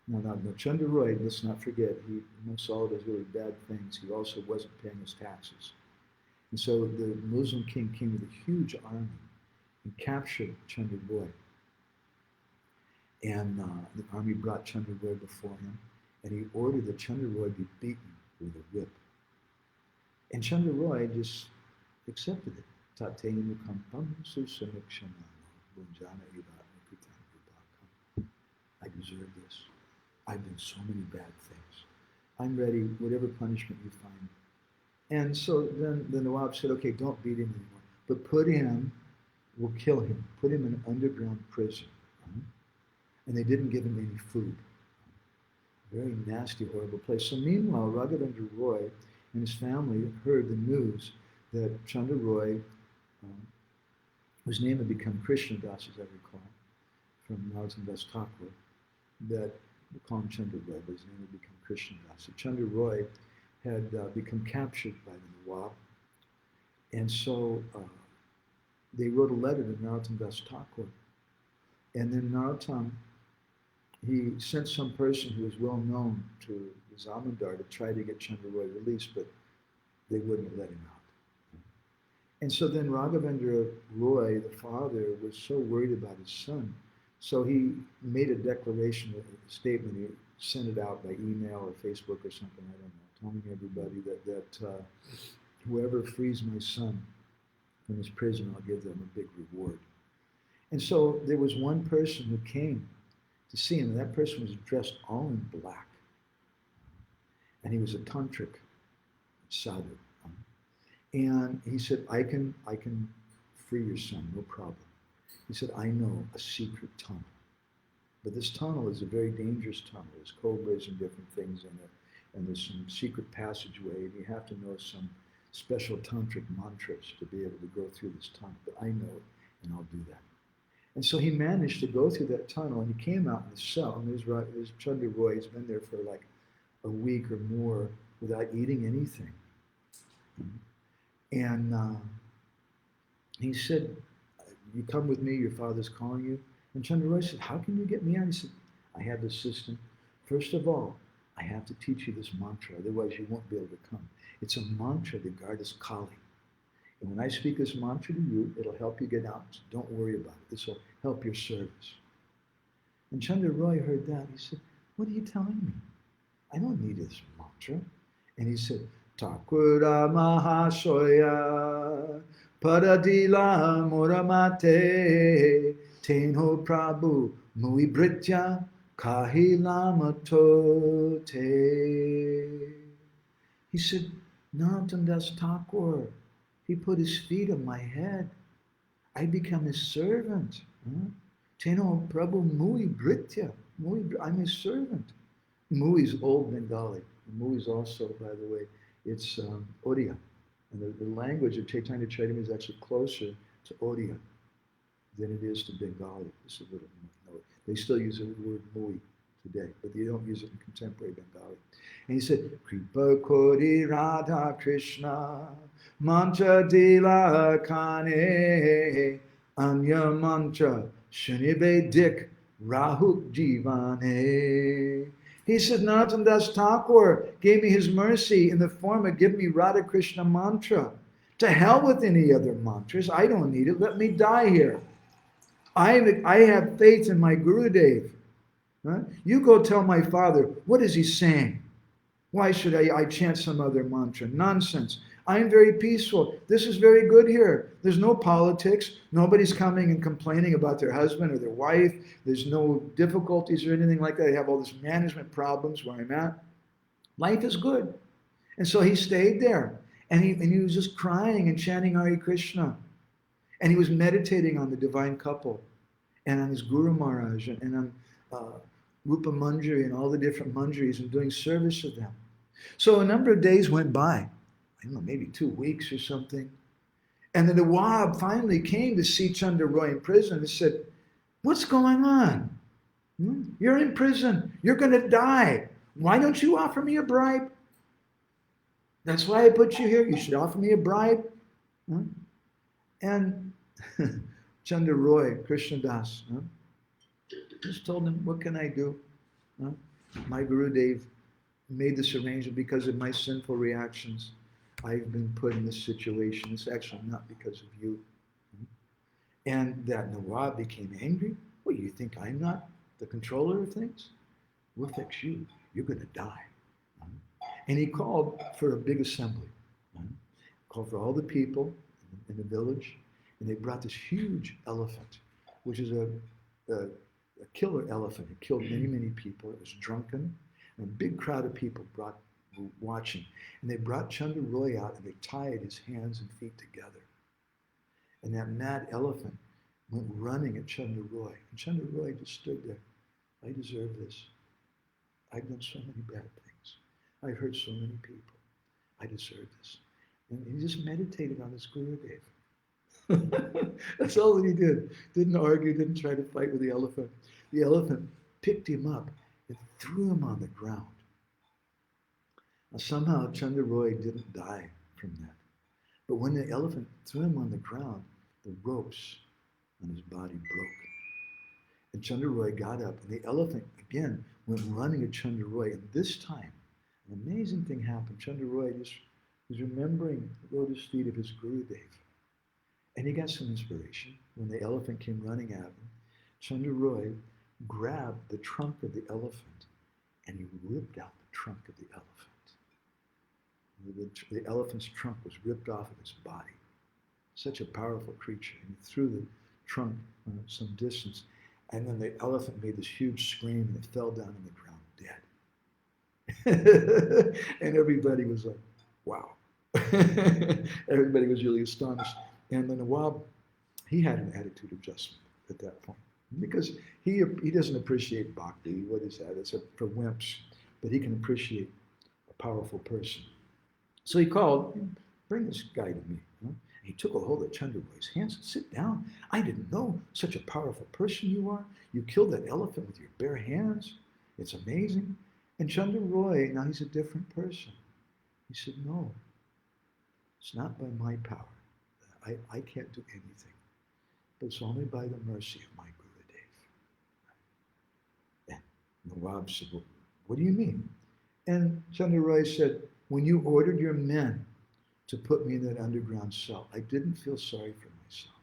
Now, Chandra Roy, let's not forget, he, amongst all of those really bad things, he also wasn't paying his taxes. And so the Muslim king came with a huge army and captured Chandra Roy. And the army brought Chandra Roy before him, and he ordered that Chandra Roy be beaten with a whip. And Chandra Roy just accepted it. I deserve this. I've done so many bad things. I'm ready, whatever punishment you find. And so then the Nawab said, okay, don't beat him anymore, but we'll kill him, put him in an underground prison. and they didn't give him any food. Very nasty, horrible place. So meanwhile, Raghavendra Roy and his family heard the news that Chandra Roy, whose name had become Krishna Das, as I recall, from Narottam Das Thakur, that we call him Chandra Roy, but his name had become Krishna Das. So Chandra Roy had become captured by the Nawab, and so they wrote a letter to Narottam Das Thakur, and then Narottam, he sent some person who was well known to the Zamindar to try to get Chandra Roy released, but they wouldn't let him out. And so then Raghavendra Roy, the father, was so worried about his son, so he made a declaration, a statement. He sent it out by email or Facebook or something, I don't know, telling everybody that whoever frees my son from his prison, I'll give them a big reward. And so there was one person who came to see him, and that person was dressed all in black. And he was a tantric sadhu. And he said, I can free your son, no problem. He said, I know a secret tunnel. But this tunnel is a very dangerous tunnel. There's cobras and different things in it. And there's some secret passageway, and you have to know some special tantric mantras to be able to go through this tunnel. But I know it, and I'll do that. And so he managed to go through that tunnel, and he came out in the cell, and there's Chandra Roy. He's been there for like a week or more without eating anything. And he said, you come with me, your father's calling you. And Chandra Roy said, how can you get me out? He said, I have the system. First of all, I have to teach you this mantra, otherwise you won't be able to come. It's a mantra, the guard is Kali. And when I speak this mantra to you, it'll help you get out. So don't worry about it. This will help your service. And Chandra Roy heard that. He said, what are you telling me? I don't need this mantra. And he said, Thakura Mahashoya Paradila Muramate Tenho Prabhu Muibritya Kahilamatote. He said, Narottam Das Thakur, he put his feet on my head. I become his servant. Tenho Prabhu Muibritya. I'm his servant. Mui is Old Bengali. Mui is also, by the way, it's Odia. And the language of Chaitanya Charitamrita is actually closer to Odia than it is to Bengali. It's a little, they still use the word Mui today, but they don't use it in contemporary Bengali. And he said, Kripa Kori Radha Krishna Mantra Dila Kane Anya Mantra Shunibe Dik Rahuk Jivane. He said, Narottam Das Thakur gave me his mercy in the form of giving me Radha Krishna mantra. To hell with any other mantras. I don't need it. Let me die here. I have faith in my Gurudev. Huh? You go tell my father, what is he saying? Why should I chant some other mantra? Nonsense. I'm very peaceful. This is very good here. There's no politics. Nobody's coming and complaining about their husband or their wife. There's no difficulties or anything like that. I have all these management problems where I'm at. Life is good. And so he stayed there. And he was just crying and chanting Hare Krishna. And he was meditating on the divine couple and on his Guru Maharaj and on Rupa Manjari and all the different manjaris and doing service to them. So a number of days went by. I don't know, maybe 2 weeks or something. And the Nawab finally came to see Chandra Roy in prison and said, what's going on? You're in prison. You're going to die. Why don't you offer me a bribe? That's why I put you here. You should offer me a bribe. And Chandra Roy, Krishna Das, just told him, what can I do? My Gurudev made this arrangement because of my sinful reactions. I've been put in this situation. It's actually not because of you. And that Nawab became angry. Well, you think I'm not the controller of things? What affects you? You're going to die. And he called for a big assembly. Called for all the people in the village. And they brought this huge elephant, which is a killer elephant. It killed many, many people. It was drunken. And a big crowd of people were watching. And they brought Chandra Roy out and they tied his hands and feet together. And that mad elephant went running at Chandra Roy. And Chandra Roy just stood there I deserve this. I've done so many bad things. I've hurt so many people. I deserve this. And he just meditated on his Gurudev. That's all that he did. Didn't argue, didn't try to fight with the elephant. The elephant picked him up and threw him on the ground. Now, somehow Chandra Roy didn't die from that. But when the elephant threw him on the ground, the ropes on his body broke. And Chandra Roy got up, and the elephant again went running at Chandra Roy. And this time, an amazing thing happened. Chandra Roy just was remembering the lotus feet of his Gurudev. And he got some inspiration. When the elephant came running at him, Chandra Roy grabbed the trunk of the elephant and he ripped out the trunk of the elephant. The elephant's trunk was ripped off of its body. Such a powerful creature. And he threw the trunk some distance. And then the elephant made this huge scream and it fell down on the ground dead. And everybody was like, wow. Everybody was really astonished. And the Nawab, he had an attitude adjustment at that point. Because he doesn't appreciate bhakti. What is that? It's for wimps. But he can appreciate a powerful person. So he called, bring this guy to me. And he took a hold of Chandra Roy's hands and sit down. I didn't know such a powerful person you are. You killed that elephant with your bare hands. It's amazing. And Chandra Roy, now he's a different person. He said, no, it's not by my power. I can't do anything. But it's only by the mercy of my Gurudev. And Nawab said, well, what do you mean? And Chandra Roy said, when you ordered your men to put me in that underground cell, I didn't feel sorry for myself.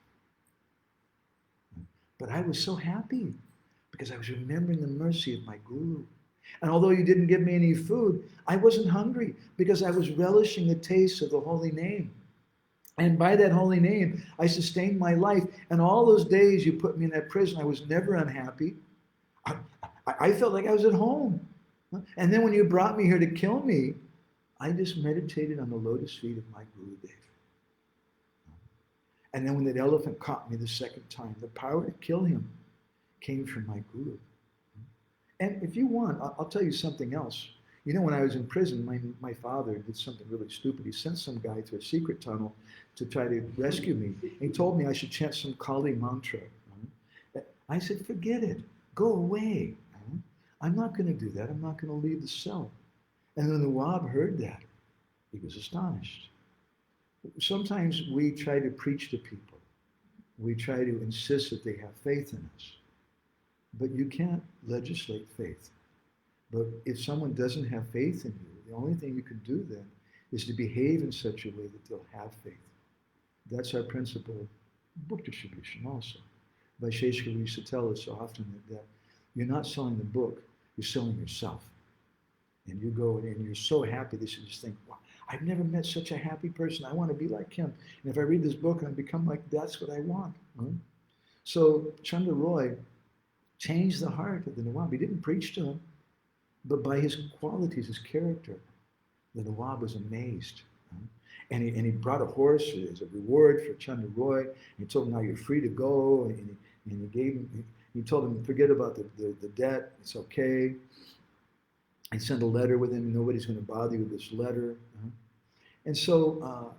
But I was so happy because I was remembering the mercy of my Guru. And although you didn't give me any food, I wasn't hungry because I was relishing the taste of the holy name. And by that holy name, I sustained my life. And all those days you put me in that prison, I was never unhappy. I felt like I was at home. And then when you brought me here to kill me, I just meditated on the lotus feet of my Gurudev. And then when that elephant caught me the second time, the power to kill him came from my Guru. And if you want, I'll tell you something else. You know, when I was in prison, my father did something really stupid. He sent some guy to a secret tunnel to try to rescue me. And he told me I should chant some Kali mantra. I said, forget it. Go away. I'm not going to do that. I'm not going to leave the cell. And when the Nawab heard that, he was astonished. Sometimes we try to preach to people. We try to insist that they have faith in us. But you can't legislate faith. But if someone doesn't have faith in you, the only thing you can do then is to behave in such a way that they'll have faith. That's our principle of book distribution also. Vaisheshika used to tell us so often that you're not selling the book, you're selling yourself. And you go and you're so happy that you just think, wow, I've never met such a happy person. I want to be like him. And if I read this book and I become like, that's what I want. So Chandra Roy changed the heart of the Nawab. He didn't preach to him, but by his qualities, his character, the Nawab was amazed. And he brought a horse as a reward for Chandra Roy. And he told him, now you're free to go. And he told him, forget about the debt. It's okay. He sent a letter with him. Nobody's going to bother you with this letter. And so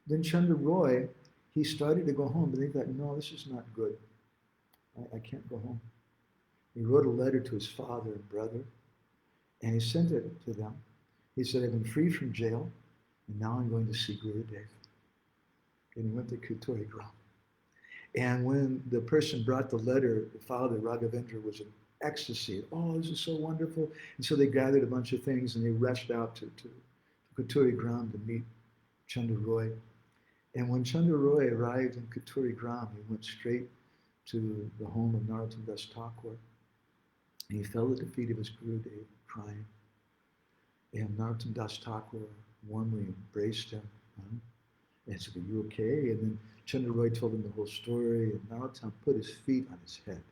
then Chandra Roy, he started to go home, but he thought, no, this is not good. I can't go home. He wrote a letter to his father and brother, and he sent it to them. He said, I've been free from jail, and now I'm going to see Gurudev. And he went to Kuturi Gram. And when the person brought the letter, the father, Raghavendra, was in ecstasy. Oh, this is so wonderful. And so they gathered a bunch of things, and they rushed out to Kuturi Gram to meet Chandra Roy. And when Chandra Roy arrived in Kuturi Gram, he went straight to the home of Narottam Das Thakur. And he fell at the feet of his Gurudev, crying. And Narottam Das Thakur warmly embraced him and said, are you okay? And then Chandra Roy told him the whole story, and Narottam put his feet on his head.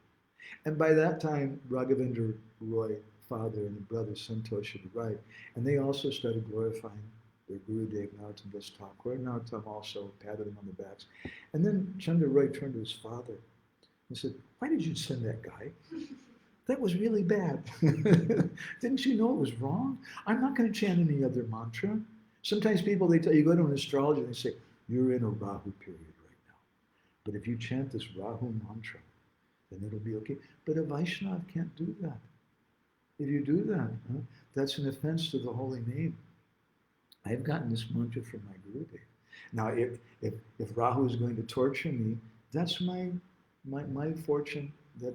And by that time, Raghavendra Roy, father, and the brother Santosh had arrived, and they also started glorifying their Gurudev, Narottam Das Thakur. Narottam also patted him on the backs. And then Chandra Roy turned to his father and said, why did you send that guy? That was really bad. Didn't you know it was wrong? I'm not going to chant any other mantra. Sometimes people, they tell you, go to an astrologer and they say, you're in a Rahu period right now. But if you chant this Rahu mantra, then it'll be okay. But a Vaishnava can't do that. If you do that, that's an offense to the holy name. I've gotten this mantra from my Gurudev. Now, if Rahu is going to torture me, that's my fortune. That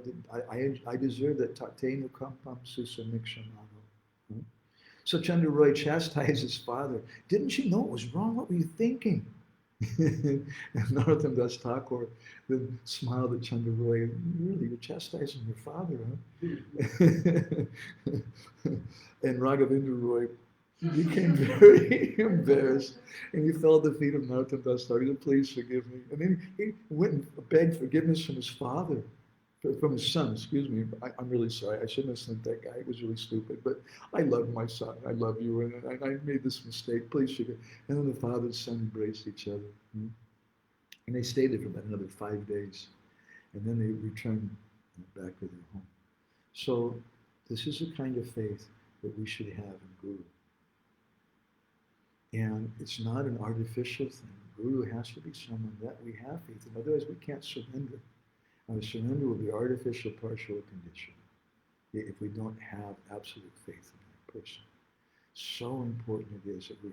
I deserve that. Tatenu kampam susamikshamano. So Chandra Roy chastised his father. Didn't you know it was wrong? What were you thinking? And Narottam Das Thakur then smiled at Chandra Roy. Really, you're chastising your father, huh? And Raghavendra Roy became very embarrassed, and he fell at the feet of Narottam Das Thakur. He said, please forgive me. And then he went and begged forgiveness from his father. From his son, excuse me. I'm really sorry. I shouldn't have sent that guy. It was really stupid. But I love my son. I love you. And I made this mistake. Please forgive. And then the father and son embraced each other. And they stayed there for about another 5 days. And then they returned back to their home. So this is the kind of faith that we should have in Guru. And it's not an artificial thing. Guru has to be someone that we have faith in. Otherwise, we can't surrender. Our surrender will be artificial, partial, or conditional if we don't have absolute faith in that person. So important it is that we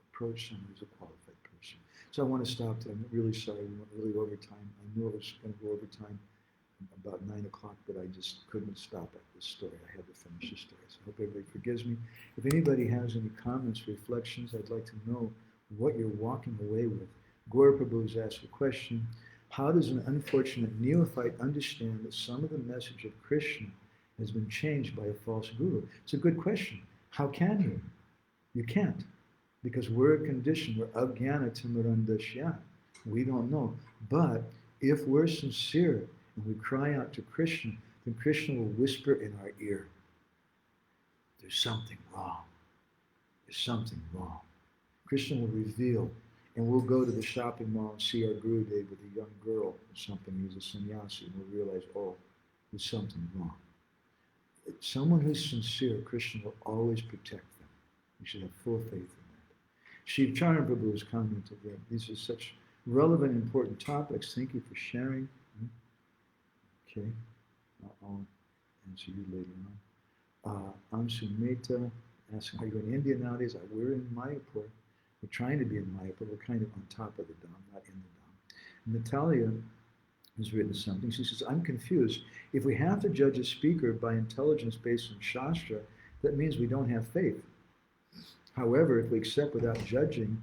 approach someone who's a qualified person. So I want to stop there. I'm really sorry. We went really over time. I knew I was going to go over time about 9 o'clock, but I just couldn't stop at this story. I had to finish the story. So I hope everybody forgives me. If anybody has any comments, reflections, I'd like to know what you're walking away with. Gaura Prabhu has asked a question. How does an unfortunate neophyte understand that some of the message of Krishna has been changed by a false guru? It's a good question. How can you? You can't. Because we're a condition, we're ajnana timirandasya. We don't know. But if we're sincere and we cry out to Krishna, then Krishna will whisper in our ear, there's something wrong. There's something wrong. Krishna will reveal. And we'll go to the shopping mall and see our Gurudev with a young girl or something who's a sannyasi, and we'll realize, oh, there's something wrong. Someone who's sincere, Krishna will always protect them. You should have full faith in that. Shiv Charan Prabhu has commented that these are such relevant, important topics. Thank you for sharing. Okay, I'll answer you later on. Amsu Mehta asking, are you in India nowadays? We're in Mayapur. We're trying to be in Mayapur. We're kind of on top of the Dham, not in the Dham. Natalia has written something. She says, I'm confused. If we have to judge a speaker by intelligence based on Shastra, that means we don't have faith. However, if we accept without judging,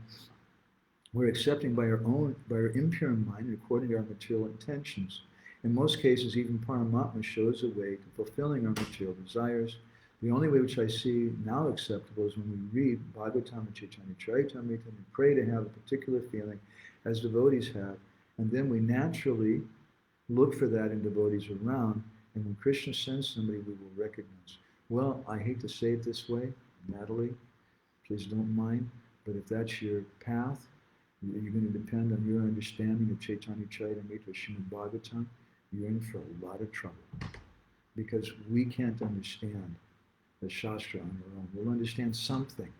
we're accepting by our impure mind and according to our material intentions. In most cases, even Paramatma shows a way to fulfilling our material desires. The only way which I see now acceptable is when we read Bhagavatam and Chaitanya Charitamrita and pray to have a particular feeling as devotees have, and then we naturally look for that in devotees around, and when Krishna sends somebody, we will recognize. Well, I hate to say it this way, Natalie, please don't mind, but if that's your path, you're going to depend on your understanding of Chaitanya Charitamrita or Srimad Bhagavatam, you're in for a lot of trouble, because we can't understand the Shastra on our own. We'll understand something.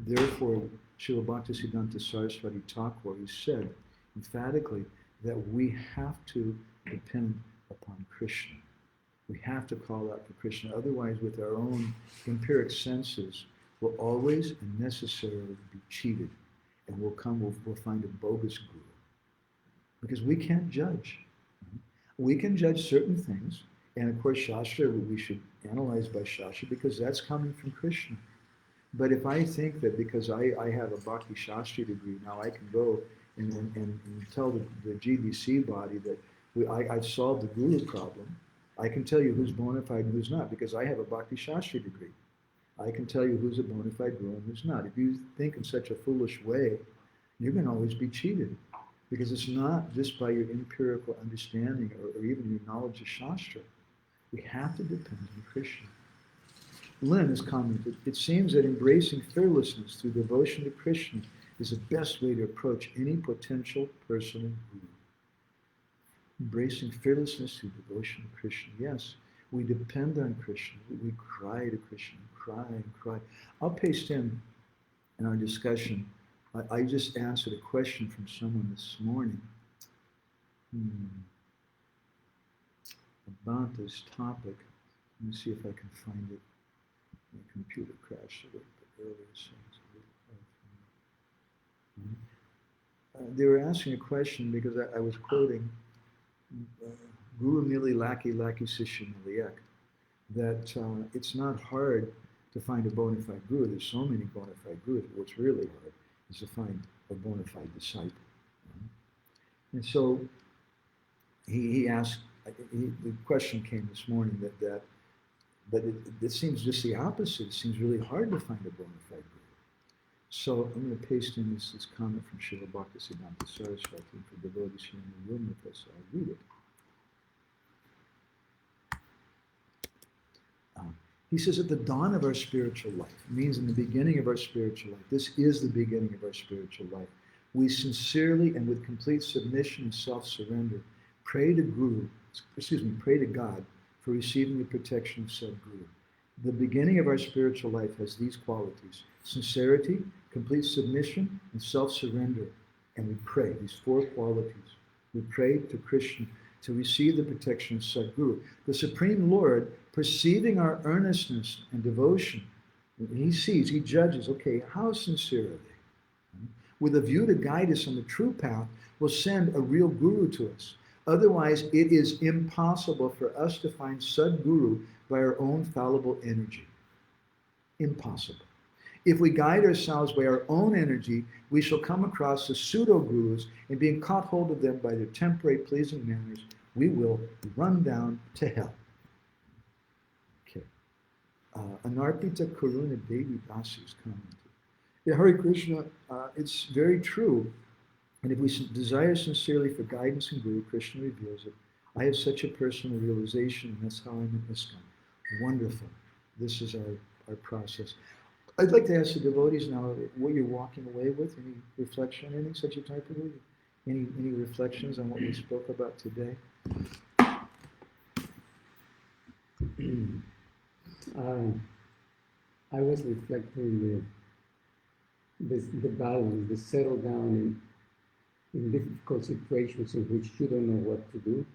Therefore, Srila Bhaktisiddhanta Saraswati Thakur, he said emphatically that we have to depend upon Krishna. We have to call out for Krishna. Otherwise, with our own empiric senses, we'll always and necessarily be cheated. And we'll find a bogus guru. Because we can't judge. We can judge certain things. And of course, Shastra, we should analyze by Shastra because that's coming from Krishna. But if I think that because I have a Bhakti Shastri degree, now I can go and tell the GBC body that I've solved the guru problem, I can tell you who's bona fide and who's not because I have a Bhakti Shastri degree. I can tell you who's a bona fide guru and who's not. If you think in such a foolish way, you're going to always be cheated because it's not just by your empirical understanding or even your knowledge of Shastra. We have to depend on Krishna. Lynn has commented, it seems that embracing fearlessness through devotion to Krishna is the best way to approach any potential personal guru. Embracing fearlessness through devotion to Krishna. Yes, We depend on Krishna. We cry to Krishna, cry and cry. I'll paste in our discussion. I just answered a question from someone this morning about this topic. Let me see if I can find it. My computer crashed a little bit earlier, so it's a little they were asking a question because I was quoting Guru Mili Laki Laki Sishya Miliek, that it's not hard to find a bona fide guru. There's so many bona fide gurus. What's really hard is to find a bona fide disciple. And so he asked, the question came this morning but it seems just the opposite. It seems really hard to find a bona fide guru. So I'm going to paste in this comment from Srila Bhaktisiddhanta Saraswati for devotees here in the room with us. I'll read it. He says, at the dawn of our spiritual life, means in the beginning of our spiritual life, this is the beginning of our spiritual life, we sincerely and with complete submission and self-surrender pray to God for receiving the protection of said Guru. The beginning of our spiritual life has these qualities: sincerity, complete submission, and self-surrender. And we pray, these four qualities. We pray to Krishna to receive the protection of Sadguru. The Supreme Lord, perceiving our earnestness and devotion, he sees, he judges, okay, how sincere are they? With a view to guide us on the true path, will send a real guru to us. Otherwise, it is impossible for us to find Sadguru by our own fallible energy. Impossible. If we guide ourselves by our own energy, we shall come across the pseudo-gurus, and being caught hold of them by their temporary pleasing manners, we will run down to hell. Okay. Anarpita Karuna Devi Dasi is commented. Yeah, Hare Krishna, it's very true. And if we desire sincerely for guidance and Guru, Krishna reveals it. I have such a personal realization, and that's how I'm in ISKCON. Wonderful. This is our process. I'd like to ask the devotees now what you're walking away with. Any reflection, anything such a type of it? Any reflections on what we spoke about today? I was reflecting the balance, the settle down in difficult situations in which you don't know what to do.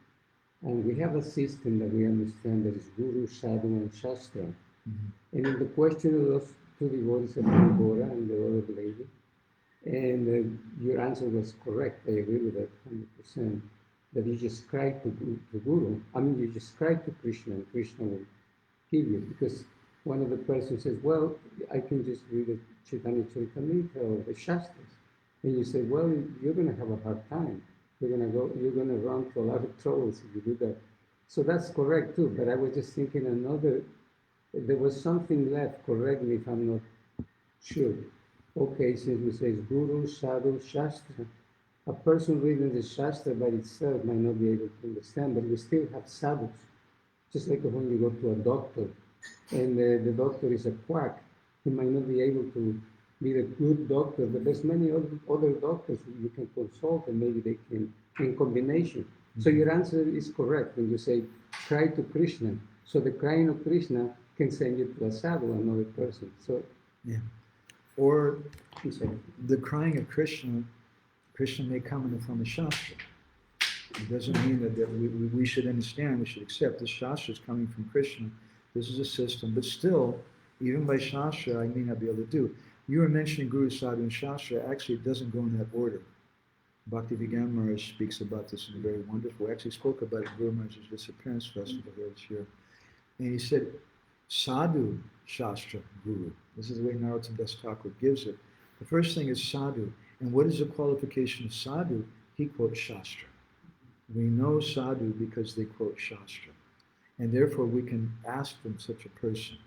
And we have a system that we understand that is Guru, Sadhu, and Shastra. Mm-hmm. And in the question of those two devotees, about Bora and the other lady, and your answer was correct. I agree with that 100%. That you just cry to Guru. I mean, you just cry to Krishna, and Krishna will give you. Because one of the persons says, well, I can just read the Chaitanya Charitamrita or the Shastras. And you say, well, you're going to have a hard time. You're going to run to a lot of troubles if you do that. So that's correct too. But I was just thinking there was something left. Correct me if I'm not sure. Okay, since we say Guru, Sadhu, Shastra, a person reading the Shastra by itself might not be able to understand, but we still have sadhus. Just like when you go to a doctor and the doctor is a quack, he might not be able to be a good doctor, but there's many other doctors you can consult and maybe they can, in combination. Mm-hmm. So your answer is correct when you say, cry to Krishna. So the crying of Krishna can send you to a sadhu, another person. So, yeah. Or the crying of Krishna may come in the form of Shastra. It doesn't mean that we should understand, we should accept the Shastra is coming from Krishna. This is a system, but still, even by Shastra, I may not be able to do. You were mentioning Guru, Sadhu, and Shastra. Actually, it doesn't go in that order. Bhaktivedanta Maharaj speaks about this in a very wonderful way. Actually spoke about it at Guru Maharaj's disappearance festival here this year. And he said, Sadhu, Shastra, Guru. This is the way Narottam Das Thakur gives it. The first thing is Sadhu. And what is the qualification of Sadhu? He quotes Shastra. We know Sadhu because they quote Shastra. And therefore we can ask from such a person.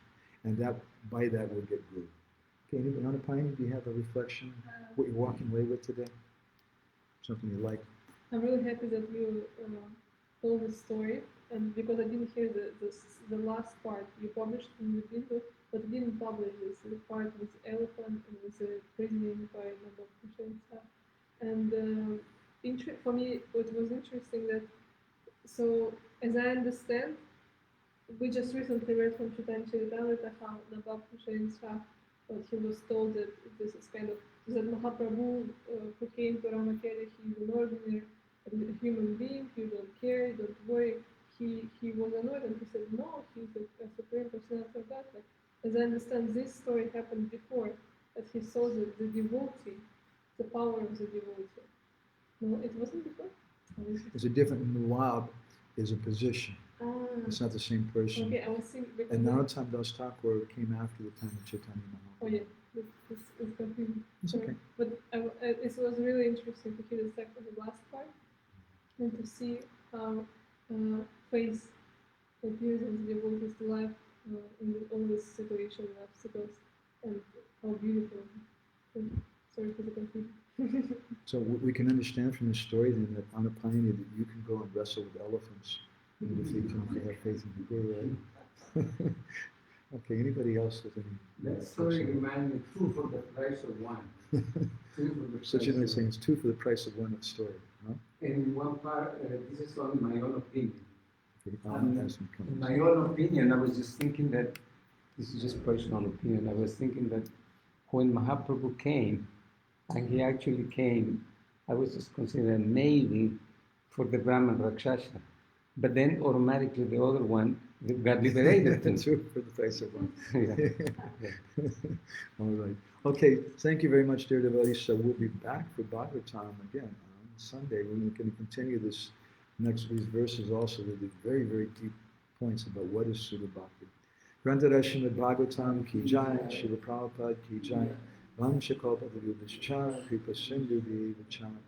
And that by that we'll get Guru. Okay, anybody on a pine? Do you have a reflection? What you're walking away with today? Something you like? I'm really happy that you told the story, and because I didn't hear the last part. You published in the Bindu, but you didn't publish this part with elephant and with the reasoning by Nobel and stuff. And for me, it was interesting that, so as I understand, we just recently read from Chaitanya Charitamrita how Nabab Hussain Shah, he was told that this is kind of that Mahaprabhu who came to Ramakere, he's an ordinary human being, you don't care, don't worry. He was annoyed and he said, no, he's a supreme personality of Godhead. As I understand, this story happened before, that he saw the devotee, the power of the devotee. No, it wasn't before? It's a different Nawab is a position. Ah, It's not the same person. okay, I was thinking. And Narottam Das Thakur came after the time of Chaitanya Mahaprabhu. Oh yeah, it's confusing. It's okay. But it was really interesting to hear the last part and to see how faith appears in the devotee's life in all this situation and obstacles, and how beautiful. Sorry for the confusion. So we can understand from this story then that Anapayani, that you can go and wrestle with elephants and defeat them if you have faith in the Guru, right? Okay, anybody else with any? That story reminds me, two for the price of one. Such a nice saying, it's two for the price of one story, huh? In one part, this is on my own opinion. Okay, In my own opinion, I was just thinking that, this is just personal opinion, I was thinking that when Mahaprabhu came, and he actually came, I was just considering maybe for the Brahman Rakshasa. But then automatically the other one got liberated too. Two for the price of one. Yeah. All right. Okay, thank you very much, dear devotees. So we'll be back for Bhagavatam again on Sunday. We're going to continue these verses also with the very, very deep points about what is Suddha Bhakti. Grantara Srimad Bhagavatam ki jai, Srila Prabhupada ki jai, Vamshakalpa Kripa Sindhu Vichana.